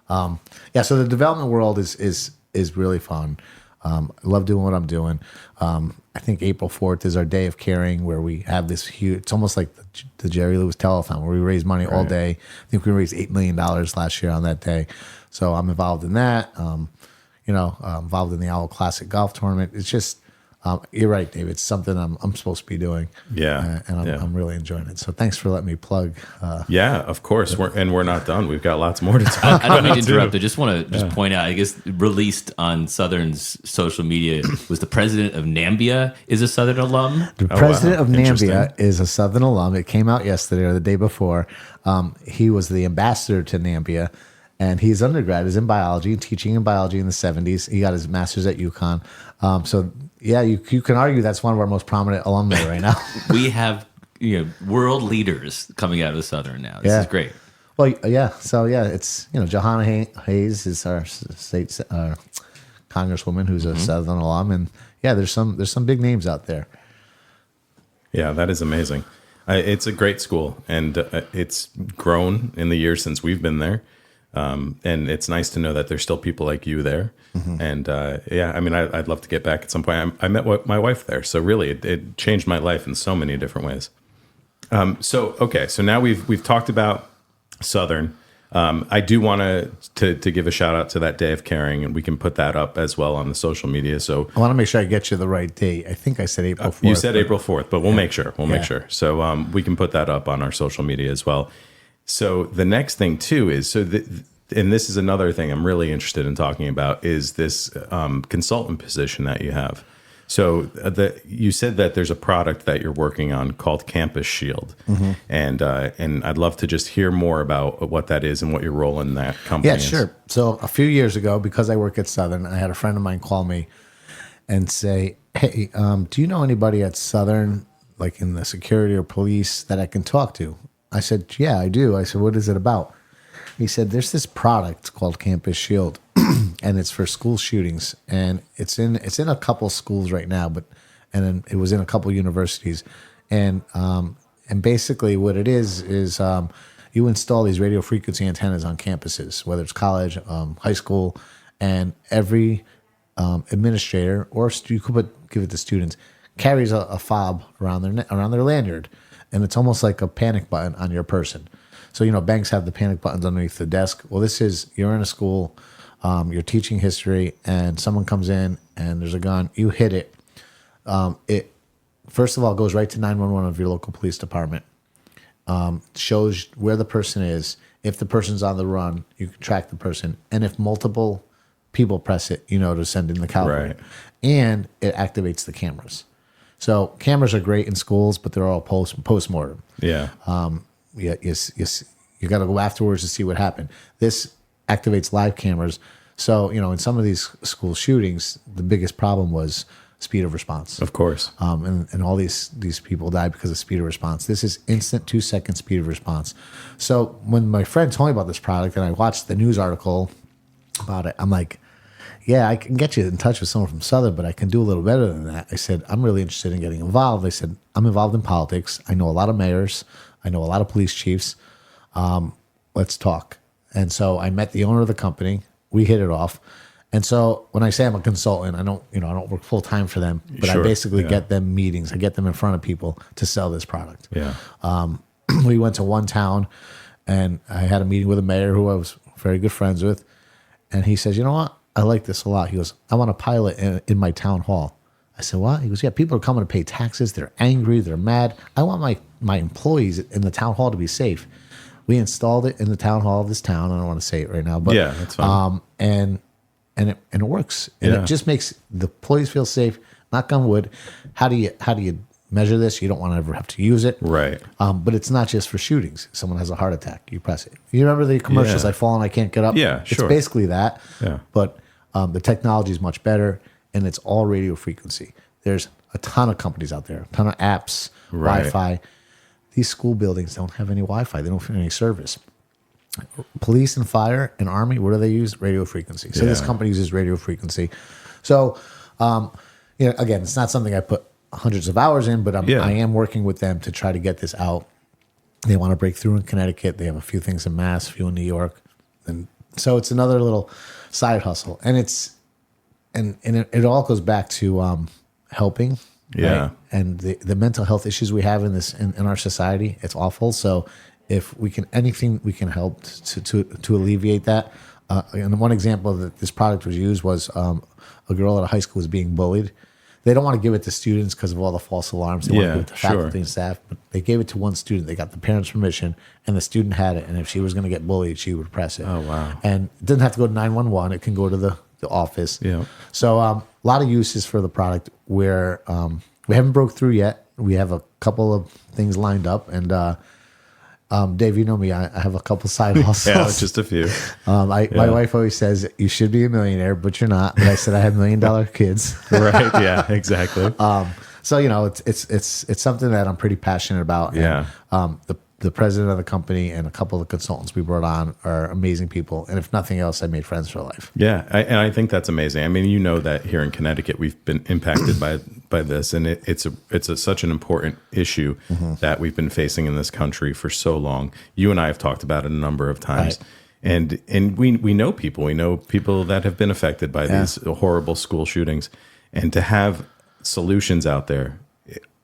So the development world is really fun. I love doing what I'm doing. I think April 4th is our day of caring where we have this huge, it's almost like the Jerry Lewis Telethon where we raise money all day. I think we raised $8 million last year on that day. So I'm involved in that. Involved in the Owl Classic Golf Tournament. It's just, you're right, David. It's something I'm supposed to be doing. Yeah. I'm really enjoying it. So thanks for letting me plug. Of course. We're not done. We've got lots more to talk about. I don't mean to interrupt. I just want to point out, I guess, released on Southern's social media was the president of Nambia is a Southern alum. The president of Nambia is a Southern alum. It came out yesterday or the day before. He was the ambassador to Nambia. And he's undergrad, is in biology, teaching in biology in the 70s. He got his master's at UConn. You can argue that's one of our most prominent alumni right now. We have world leaders coming out of Southern now. This is great. Well, it's Johanna Hayes is our state congresswoman who's a Southern alum, and there's some big names out there. Yeah, that is amazing. It's a great school, and it's grown in the years since we've been there. And it's nice to know that there's still people like you there. Mm-hmm. And I'd love to get back at some point. I met my wife there, so really it changed my life in so many different ways. So now we've talked about Southern. I do want to give a shout out to that Day of Caring, and we can put that up as well on the social media. So I want to make sure I get you the right date. I think I said April 4th. You said April 4th, but we'll make sure. We'll make sure. So we can put that up on our social media as well. So the next thing too is and this is another thing I'm really interested in talking about is this consultant position that you have. So you said that there's a product that you're working on called Campus Shield, and I'd love to just hear more about what that is and what your role in that company is. Yeah, sure. So a few years ago, because I work at Southern, I had a friend of mine call me and say, "Hey, do you know anybody at Southern, like in the security or police, that I can talk to?" I said, "Yeah, I do." I said, "What is it about?" He said, "There's this product called Campus Shield, and it's for school shootings, and it's in a couple schools right now, and it was in a couple universities, and basically what it is you install these radio frequency antennas on campuses, whether it's college, high school, and every administrator or you could give it to students carries a fob around their lanyard, and it's almost like a panic button on your person." So, banks have the panic buttons underneath the desk. Well, you're in a school, you're teaching history, and someone comes in and there's a gun. You hit it. It, first of all, goes right to 911 of your local police department. Shows where the person is. If the person's on the run, you can track the person. And if multiple people press it, to send in the cavalry. Right. And it activates the cameras. So cameras are great in schools, but they're all post-mortem. Yeah. You got to go afterwards to see what happened. This activates live cameras. So, in some of these school shootings, the biggest problem was speed of response. Of course. And all these people died because of speed of response. This is instant 2-second speed of response. So when my friend told me about this product and I watched the news article about it, I'm like, yeah, I can get you in touch with someone from Southern, but I can do a little better than that. I said, I'm really interested in getting involved. I said, I'm involved in politics. I know a lot of mayors. I know a lot of police chiefs. Let's talk. And so I met the owner of the company. We hit it off. And so when I say I'm a consultant, I don't work full time for them, but I basically get them meetings. I get them in front of people to sell this product. Yeah. We went to one town and I had a meeting with a mayor who I was very good friends with. And he says, "You know what? I like this a lot." He goes, "I want to pilot in my town hall." I said, "What?" He goes, "Yeah, people are coming to pay taxes. They're angry. They're mad. I want my employees in the town hall to be safe." We installed it in the town hall of this town. I don't want to say it right now, but yeah, that's fine. And it works, and it just makes the employees feel safe. Knock on wood. How do you measure this? You don't want to ever have to use it, right? But it's not just for shootings. If someone has a heart attack, you press it. You remember the commercials? I fall and I can't get up. Yeah, sure. It's basically that. Yeah. But the technology is much better, and it's all radio frequency. There's a ton of companies out there, a ton of apps, Wi-Fi. These school buildings don't have any Wi-Fi. They don't have any service. Police and fire and army, what do they use? Radio frequency. So this company uses radio frequency. So, again, it's not something I put hundreds of hours in, but I am working with them to try to get this out. They want to break through in Connecticut. They have a few things in Mass, a few in New York. And so it's another little side hustle. And it all goes back to helping. Yeah. Right? And the mental health issues we have in our society, it's awful. So if we can, anything we can help to alleviate that. And one example that this product was used was a girl at a high school was being bullied. They don't want to give it to students because of all the false alarms. They want to give it to faculty and staff, but they gave it to one student. They got the parents' permission, and the student had it. And if she was going to get bullied, she would press it. Oh, wow. And it doesn't have to go to 911. It can go to the office. Yeah. So a lot of uses for the product where we haven't broke through yet. We have a couple of things lined up. And Dave, you know me, I have a couple side hustles. Yeah, just a few. My wife always says, you should be a millionaire, but you're not. But I said I have $1 million kids. Right. Yeah, exactly. So, it's something that I'm pretty passionate about. Yeah. And, the president of the company and a couple of consultants we brought on are amazing people. And if nothing else, I made friends for life. Yeah. And I think that's amazing. I mean, that here in Connecticut, we've been impacted by this, and it's such an important issue that we've been facing in this country for so long. You and I have talked about it a number of times. Right. And we know people. We know people that have been affected by these horrible school shootings. And to have solutions out there,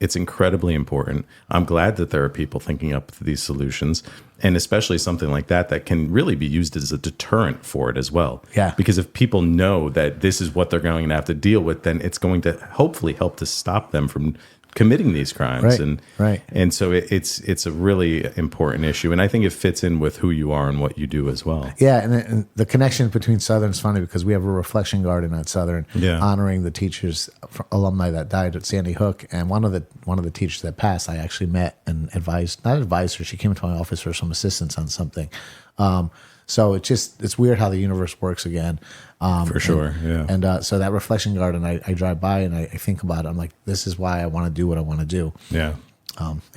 It's incredibly important. I'm glad that there are people thinking up these solutions, and especially something like that can really be used as a deterrent for it as well. Yeah. Because if people know that this is what they're going to have to deal with, then it's going to hopefully help to stop them from committing these crimes. And so it's a really important issue, and I think it fits in with who you are and what you do as well. Yeah, and the connection between Southern is funny because we have a reflection garden at Southern, honoring the teachers, alumni that died at Sandy Hook, and one of the teachers that passed, I actually met and not advised her. She came into my office for some assistance on something. So it's weird how the universe works again. For sure, And so that reflection garden, I drive by and I think about it. I'm like, this is why I want to do what I want to do. Yeah.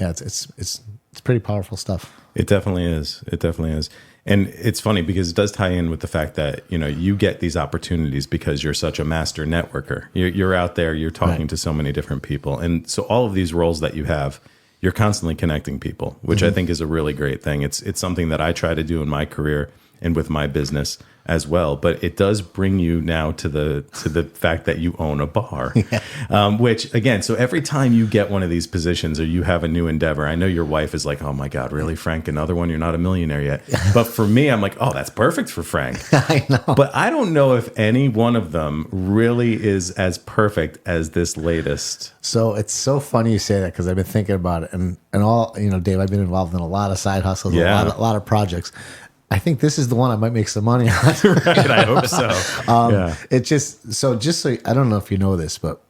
It's pretty powerful stuff. It definitely is. It definitely is. And it's funny because it does tie in with the fact that, you get these opportunities because you're such a master networker. You're out there, you're talking to so many different people. And so all of these roles that you have, you're constantly connecting people, which I think is a really great thing. It's something that I try to do in my career and with my business as well. But it does bring you now to the fact that you own a bar, which again, so every time you get one of these positions or you have a new endeavor, I know your wife is like, oh my God, really, Frank, another one? You're not a millionaire yet. But for me, I'm like, oh, that's perfect for Frank. I know. But I don't know if any one of them really is as perfect as this latest. So it's so funny you say that because I've been thinking about it. And all, Dave, I've been involved in a lot of side hustles, a lot of projects. I think this is the one I might make some money on. Right, I hope so. It just so I don't know if you know this, but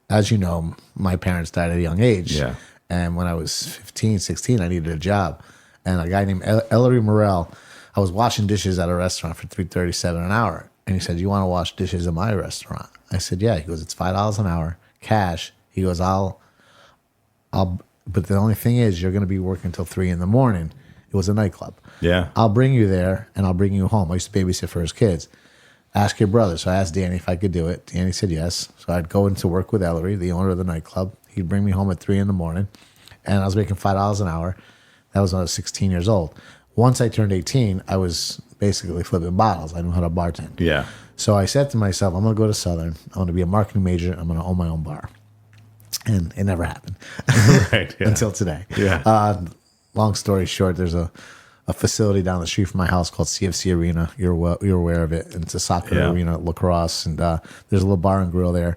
as you know, my parents died at a young age. Yeah. And when I was 15, 16, I needed a job. And a guy named Ellery Morrell, I was washing dishes at a restaurant for $3.37 an hour. And he said, you want to wash dishes in my restaurant? I said, yeah. He goes, it's $5 an hour, cash. He goes, I'll, but the only thing is you're going to be working until 3 a.m. It was a nightclub. Yeah. I'll bring you there and I'll bring you home. I used to babysit for his kids. Ask your brother. So I asked Danny if I could do it. Danny said yes. So I'd go into work with Ellery, the owner of the nightclub. He'd bring me home at 3 a.m. and I was making $5 an hour. That was when I was 16 years old. Once I turned 18, I was basically flipping bottles. I knew how to bartend. Yeah. So I said to myself, I'm going to go to Southern. I'm going to be a marketing major. I'm going to own my own bar. And it never happened. Right. Yeah. Until today. Yeah. Long story short, there's a facility down the street from my house called CFC Arena. You're aware of it. And it's a soccer arena, lacrosse, and there's a little bar and grill there.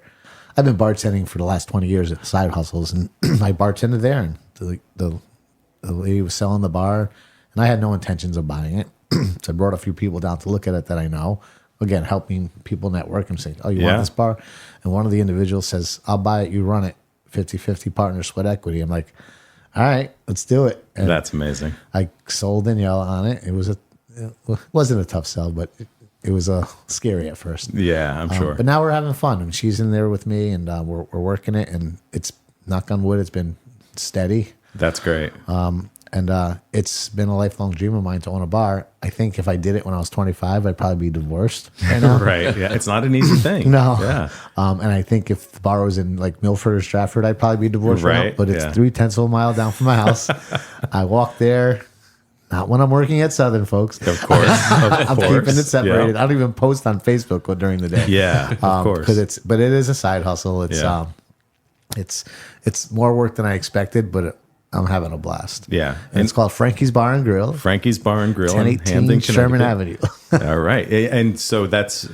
I've been bartending for the last 20 years at side hustles, and I bartended there, and the lady was selling the bar, and I had no intentions of buying it. So I brought a few people down to look at it that I know. Again, helping people network and say, oh, you want this bar? And one of the individuals says, I'll buy it, you run it, 50-50 partner sweat equity. I'm like, all right, let's do it. And that's amazing. I sold Danielle on it. It wasn't a tough sell, but it was scary at first. Yeah, I'm sure. But now we're having fun, and she's in there with me, and we're working it, and it's, knock on wood, it's been steady. That's great. And it's been a lifelong dream of mine to own a bar. I think if I did it when I was 25, I'd probably be divorced right now. Right. Yeah. It's not an easy thing. No. Yeah. And I think if the bar was in like Milford or Stratford, I'd probably be divorced right now. But it's 0.3 of a mile down from my house. I walk there. Not when I'm working at Southern, folks. Of course. I'm keeping it separated. I don't even post on Facebook during the day. Yeah, of course. But it is a side hustle. It's more work than I expected, but I'm having a blast. Yeah. And it's called Frankie's Bar Grill. Frankies Bar Grill in 1018 Hamden, Sherman Avenue. All right. And so that's,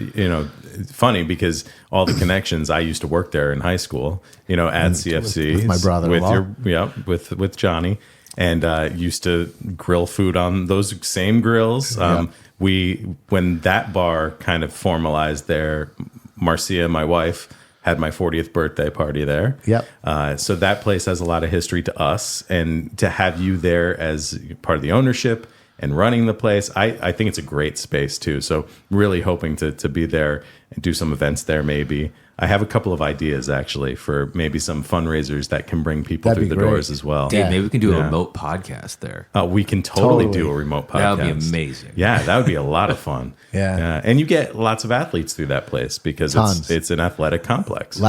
funny because all the connections, I used to work there in high school, at CFC. With my brother-in-law. With Johnny. And used to grill food on those same grills. When that bar kind of formalized there, Marcia, my wife, had my 40th birthday party there. Yep. So that place has a lot of history to us, and to have you there as part of the ownership and running the place, I think it's a great space too. So really hoping to be there and do some events there maybe. I have a couple of ideas actually for maybe some fundraisers that can bring people through the doors as well. Dave, maybe we can do a remote podcast there. We can totally do a remote podcast. That would be amazing. Yeah, that would be a lot of fun. Yeah. And you get lots of athletes through that place because it's an athletic complex.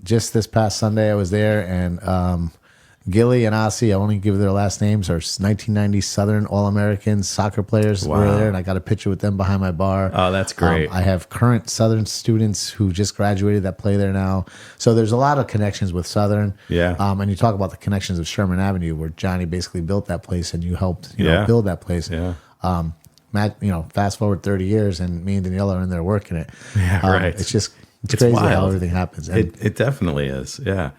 Just this past Sunday, I was there, and Gilly and Ossie, I only give their last names, are 1990 Southern All-Americans, soccer players were there, and I got a picture with them behind my bar. Oh, that's great. I have current Southern students who just graduated that play there now. So there's a lot of connections with Southern. Yeah. And you talk about the connections of Sherman Avenue, where Johnny basically built that place and you helped build that place. Yeah. Matt, fast forward 30 years and me and Daniela are in there working it. Yeah, right. It's crazy wild. how everything happens. And It definitely is. Yeah.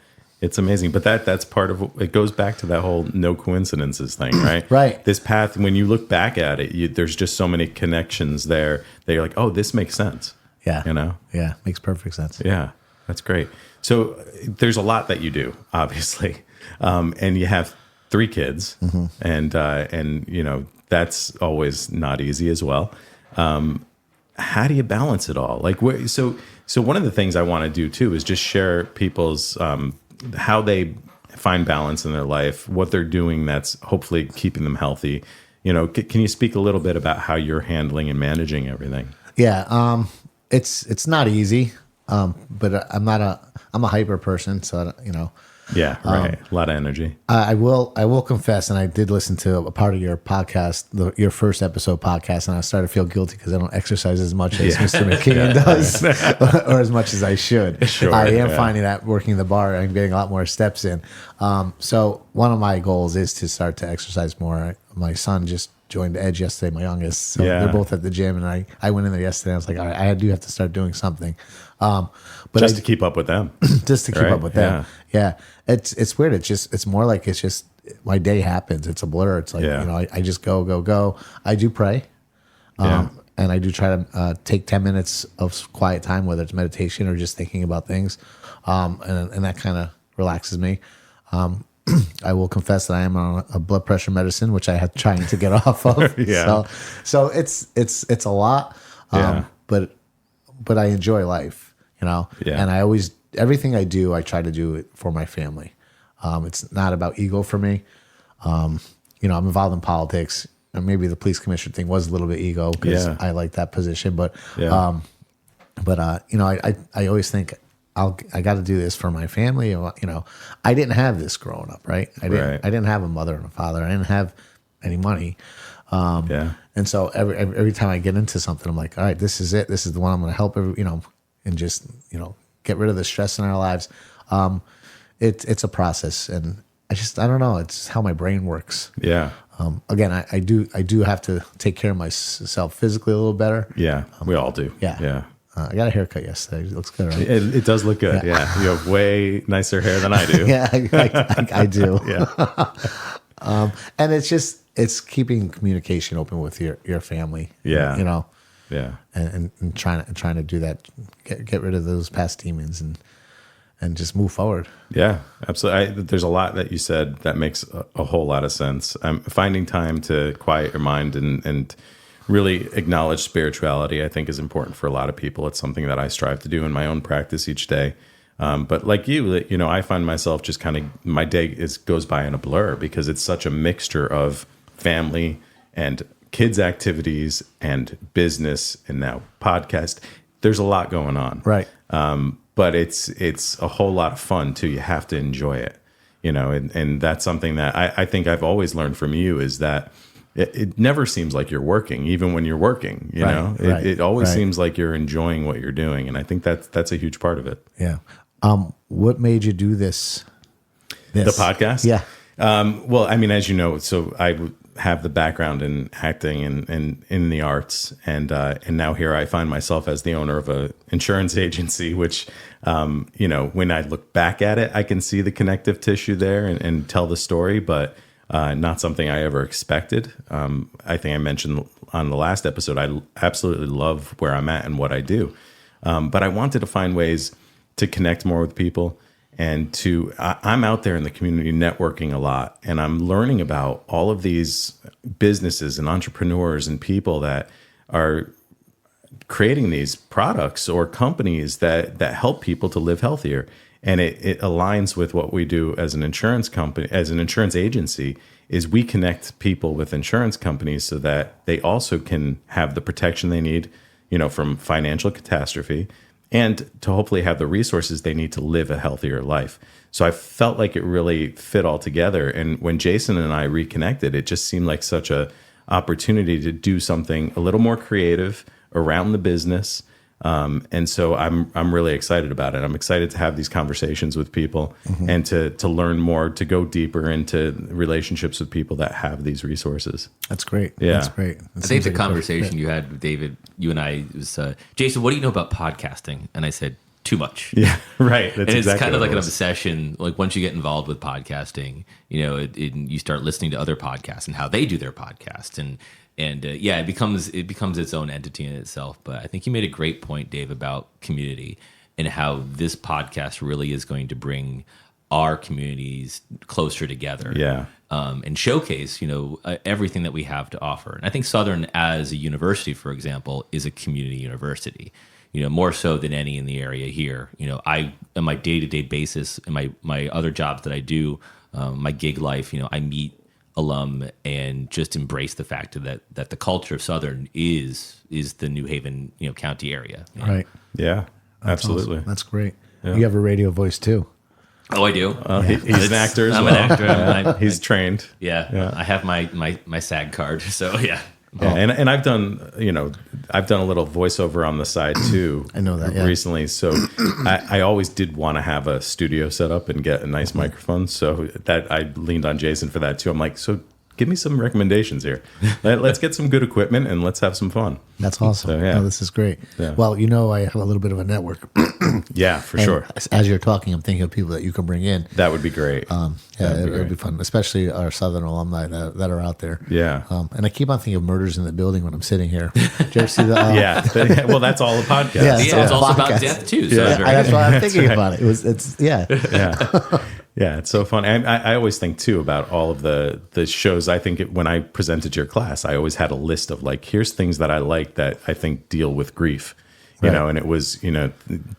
It's amazing. But that's part of it goes back to that whole no coincidences thing, right? Right. This path, when you look back at it, there's just so many connections there that you're like, oh, this makes sense. Yeah. Yeah. Makes perfect sense. Yeah. That's great. So there's a lot that you do, obviously. And you have 3 kids, and that's always not easy as well. How do you balance it all? Like, so one of the things I want to do too is just share people's how they find balance in their life, what they're doing that's hopefully keeping them healthy. Can you speak a little bit about how you're handling and managing everything? Yeah, it's not easy, but I'm a hyper person, so Yeah, right. A lot of energy. I will confess, and I did listen to a part of your podcast, your first episode podcast, and I started to feel guilty because I don't exercise as much as Mr. McKeon does, or as much as I should. Sure, I am finding that working the bar, I'm getting a lot more steps in. So one of my goals is to start to exercise more. My son just joined Edge yesterday, my youngest. So they're both at the gym, and I went in there yesterday. I was like, all right, I do have to start doing something. But just to keep up with them. Just to keep up with them. Yeah. It's weird. It's more like it's just my day happens. It's a blur. It's like, I just go. I do pray. And I do try to take 10 minutes of quiet time, whether it's meditation or just thinking about things. And that kind of relaxes me. I will confess that I am on a blood pressure medicine, which I have trying to get off of. So it's a lot. But I enjoy life, and I always, everything I do, I try to do it for my family. It's not about ego for me. I'm involved in politics, and maybe the police commissioner thing was a little bit ego because I like that position. But I always think I got to do this for my family. I didn't have this growing up, right? I didn't have a mother and a father. I didn't have any money. And so every time I get into something, I'm like, all right, this is it. This is the one I'm going to help and just, get rid of the stress in our lives. It's a process, and I don't know. It's how my brain works. Yeah. Again, I do have to take care of myself physically a little better. Yeah. We all do. Yeah. Yeah. I got a haircut yesterday. It looks good, right? It does look good. Yeah. You have way nicer hair than I do. Yeah, I do. Yeah. And it's keeping communication open with your family. Yeah. Yeah. And trying to do that, get rid of those past demons and just move forward. Yeah, absolutely. There's a lot that you said that makes a whole lot of sense. Finding time to quiet your mind and really acknowledge spirituality, I think, is important for a lot of people. It's something that I strive to do in my own practice each day. But like you, I find myself just kind of, my day goes by in a blur because it's such a mixture of family and kids' activities and business and now podcast. There's a lot going on. Right. But it's a whole lot of fun too. You have to enjoy it, and that's something that I think I've always learned from you is that it never seems like you're working, even when you're working, it always seems like you're enjoying what you're doing. And I think that's a huge part of it. Yeah. What made you do this? The podcast? Yeah. Well, I mean, as you know, so I have the background in acting and in the arts, and now here I find myself as the owner of a insurance agency, which, when I look back at it, I can see the connective tissue there and tell the story, but not something I ever expected. I think I mentioned on the last episode, I absolutely love where I'm at and what I do, but I wanted to find ways to connect more with people. And I'm out there in the community networking a lot, and I'm learning about all of these businesses and entrepreneurs and people that are creating these products or companies that help people to live healthier. And it aligns with what we do as an insurance company, as an insurance agency, is we connect people with insurance companies so that they also can have the protection they need, from financial catastrophe. and to hopefully have the resources they need to live a healthier life. So I felt like it really fit all together. And when Jason and I reconnected, it just seemed like such a opportunity to do something a little more creative around the business. And so I'm really excited about it. I'm excited to have these conversations with people and to learn more, to go deeper into relationships with people that have these resources. That's great. Yeah. That's great. I think the conversation you had with David, you and I, was, Jason, what do you know about podcasting? And I said, too much. Yeah, right. That's and it's exactly kind of like an was. obsession. Like once you get involved with podcasting, you know, you start listening to other podcasts and how they do their podcast, and yeah, it becomes its own entity in itself. But I think you made a great point, Dave, about community and how this podcast really is going to bring our communities closer together. Yeah. And showcase, you know, everything that we have to offer. And I think Southern, as a university, for example, is a community university. You know, more so than any in the area here. You know, I, on my day-to-day basis, and my other jobs that I do, my gig life, you know, I meet alum and just embrace the fact that the culture of Southern is the New Haven, you know, county area. You know? Right. Yeah, absolutely. Awesome. That's great. Yeah. You have a radio voice too. Oh, I do. He's an actor as I'm well. an actor. He's trained. Yeah, I have my SAG card. So yeah. Yeah, and I've done a little voiceover on the side too. I know that, yeah. Recently. So I always did want to have a studio set up and get a nice microphone. So that I leaned on Jason for that too. I'm like, so give me some recommendations here. Let's get some good equipment and let's have some fun. That's awesome. So, yeah. No, this is great. Yeah. Well, you know, I have a little bit of a network. Yeah, for And sure. As you're talking, I'm thinking of people that you can bring in. That would be great. It would be fun, especially our Southern alumni that are out there. Yeah. And I keep on thinking of Murders in the Building when I'm sitting here. Did you ever see the? Yeah. Well, that's all a podcast. Yeah, Yeah, it's also about death too. So it's very that's why I'm thinking right. about it. It's Yeah. Yeah, it's so fun. And I always think too about all of the shows. I think when I presented to your class, I always had a list of like, here's things that I like that I think deal with grief, you know, and it was, you know,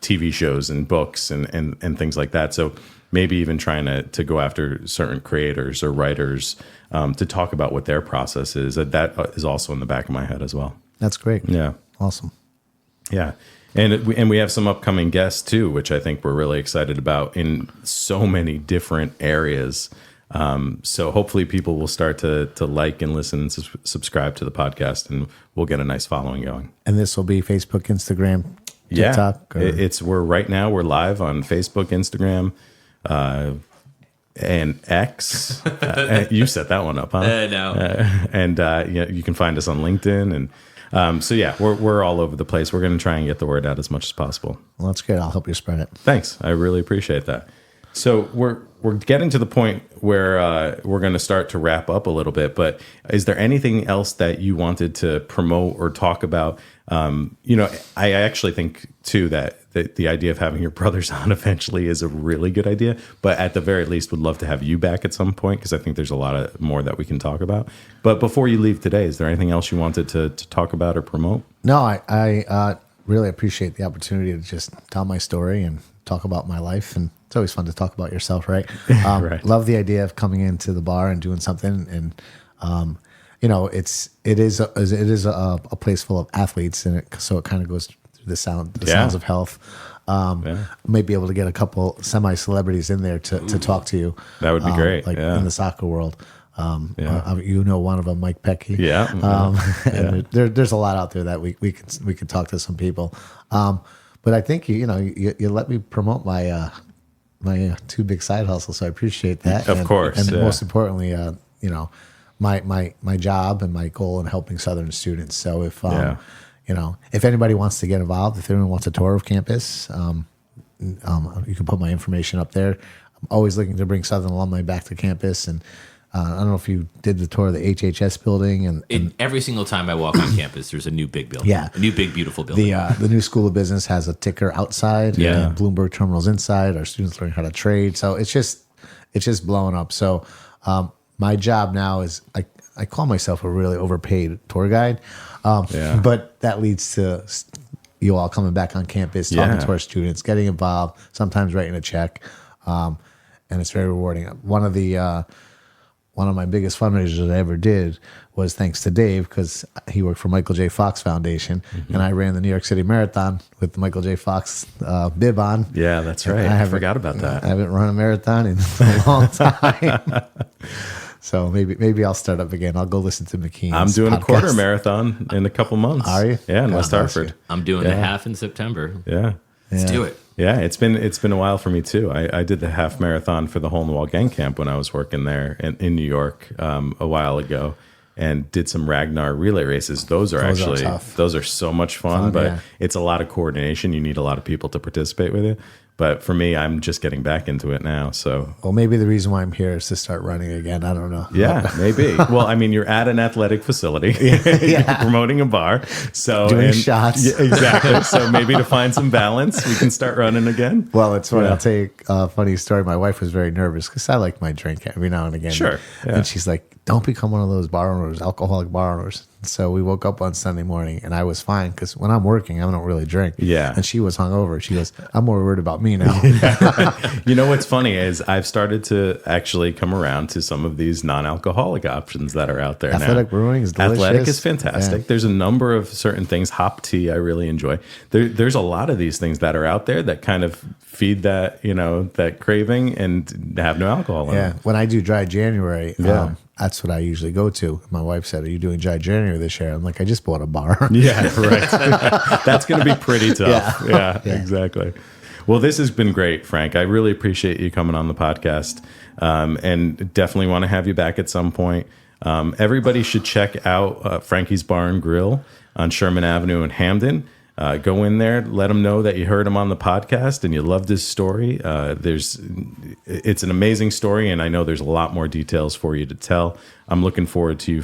TV shows and books and things like that. So maybe even trying to go after certain creators or writers to talk about what their process is. That is also in the back of my head as well. That's great. Yeah. Awesome. Yeah. And we have some upcoming guests too, which I think we're really excited about in so many different areas. So hopefully people will start to like and listen and subscribe to the podcast, and we'll get a nice following going. And this will be Facebook, Instagram, TikTok. We're live on Facebook, Instagram, and X. You set that one up, huh? No. And you can find us on LinkedIn and. So yeah, we're all over the place. We're going to try and get the word out as much as possible. Well, that's good. I'll help you spread it. Thanks. I really appreciate that. So we're getting to the point where we're going to start to wrap up a little bit. But is there anything else that you wanted to promote or talk about? You know, I actually think too that the idea of having your brothers on eventually is a really good idea. But at the very least, would love to have you back at some point because I think there's a lot more that we can talk about. But before you leave today, is there anything else you wanted to talk about or promote? No, I really appreciate the opportunity to just tell my story and talk about my life. And it's always fun to talk about yourself, right? Right. Love the idea of coming into the bar and doing something. And, you know, it is a place full of athletes, and so it kind of goes through the sounds of health. May be able to get a couple semi-celebrities in there to talk to you. That would be great. Like in the soccer world. You know, one of them, Mike Pecky. Yeah. And there's a lot out there that we can talk to some people. But I think you let me promote my my two big side hustles, so I appreciate that. Of course. And most importantly, you know, my job and my goal in helping Southern students. So if you know, if anybody wants to get involved, if anyone wants a tour of campus, you can put my information up there. I'm always looking to bring Southern alumni back to campus, and I don't know if you did the tour of the HHS building. And every single time I walk on campus, there's a new big building. Yeah. A new big, beautiful building. The new School of Business has a ticker outside. Yeah. And Bloomberg Terminal's inside. Our students learn how to trade. So it's just blowing up. So my job now is I call myself a really overpaid tour guide. But that leads to you all coming back on campus, talking to our students, getting involved, sometimes writing a check. And it's very rewarding. One of one of my biggest fundraisers I ever did was thanks to Dave, because he worked for Michael J. Fox Foundation, and I ran the New York City Marathon with the Michael J. Fox bib on. Yeah, that's right. I forgot about that. I haven't run a marathon in a long time. So maybe I'll start up again. I'll go listen to McKean's I'm doing podcast. a quarter marathon in a couple months. Are you? Yeah, in West Hartford. I'm doing the half in September. Yeah. Let's do it. Yeah, it's been a while for me too. I did the half marathon for the Hole in the Wall Gang Camp when I was working there in New York a while ago, and did some Ragnar relay races. Those are tough. Those are so much fun, but it's a lot of coordination. You need a lot of people to participate with you. But for me, I'm just getting back into it now. So, well, maybe the reason why I'm here is to start running again. I don't know. Yeah, maybe. Well, I mean, you're at an athletic facility. You're promoting a bar. So doing shots. Yeah, exactly. So maybe to find some balance, we can start running again. Well, it's funny. I'll tell you a funny story. My wife was very nervous because I like my drink every now and again. Sure. Yeah. And she's like, don't become one of those bar owners, alcoholic bar owners. So we woke up on Sunday morning, and I was fine because when I'm working, I don't really drink. Yeah. And she was hungover. She goes, I'm more worried about me now. You know what's funny is I've started to actually come around to some of these non-alcoholic options that are out there now. Athletic brewing is delicious. Athletic is fantastic. Yeah. There's a number of certain things. Hop tea I really enjoy. There's a lot of these things that are out there that kind of feed that, that craving and have no alcohol in it. When I do dry January, that's what I usually go to. My wife said, "Are you doing dry January this year?" I'm like, "I just bought a bar." Yeah, right. That's going to be pretty tough. Yeah, exactly. Well, this has been great, Frank. I really appreciate you coming on the podcast, and definitely want to have you back at some point. Everybody should check out Frankie's Bar and Grill on Sherman Avenue in Hamden. Go in there, let him know that you heard him on the podcast and you loved his story. It's an amazing story, and I know there's a lot more details for you to tell. I'm looking forward to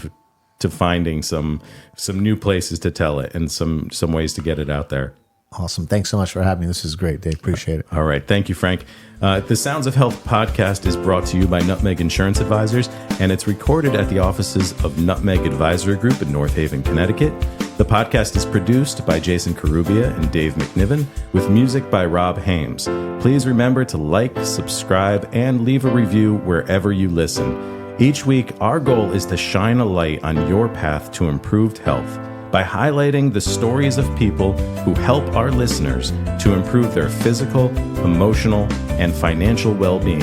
finding some new places to tell it and some ways to get it out there. Awesome. Thanks so much for having me. This is great, Dave. Appreciate it. All right. Thank you, Frank. The Sounds of Health podcast is brought to you by Nutmeg Insurance Advisors, and it's recorded at the offices of Nutmeg Advisory Group in North Haven, Connecticut. The podcast is produced by Jason Carubia and Dave MacNiven, with music by Rob Hames. Please remember to like, subscribe, and leave a review wherever you listen. Each week, our goal is to shine a light on your path to improved health by highlighting the stories of people who help our listeners to improve their physical, emotional, and financial well-being.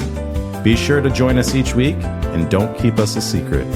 Be sure to join us each week, and don't keep us a secret.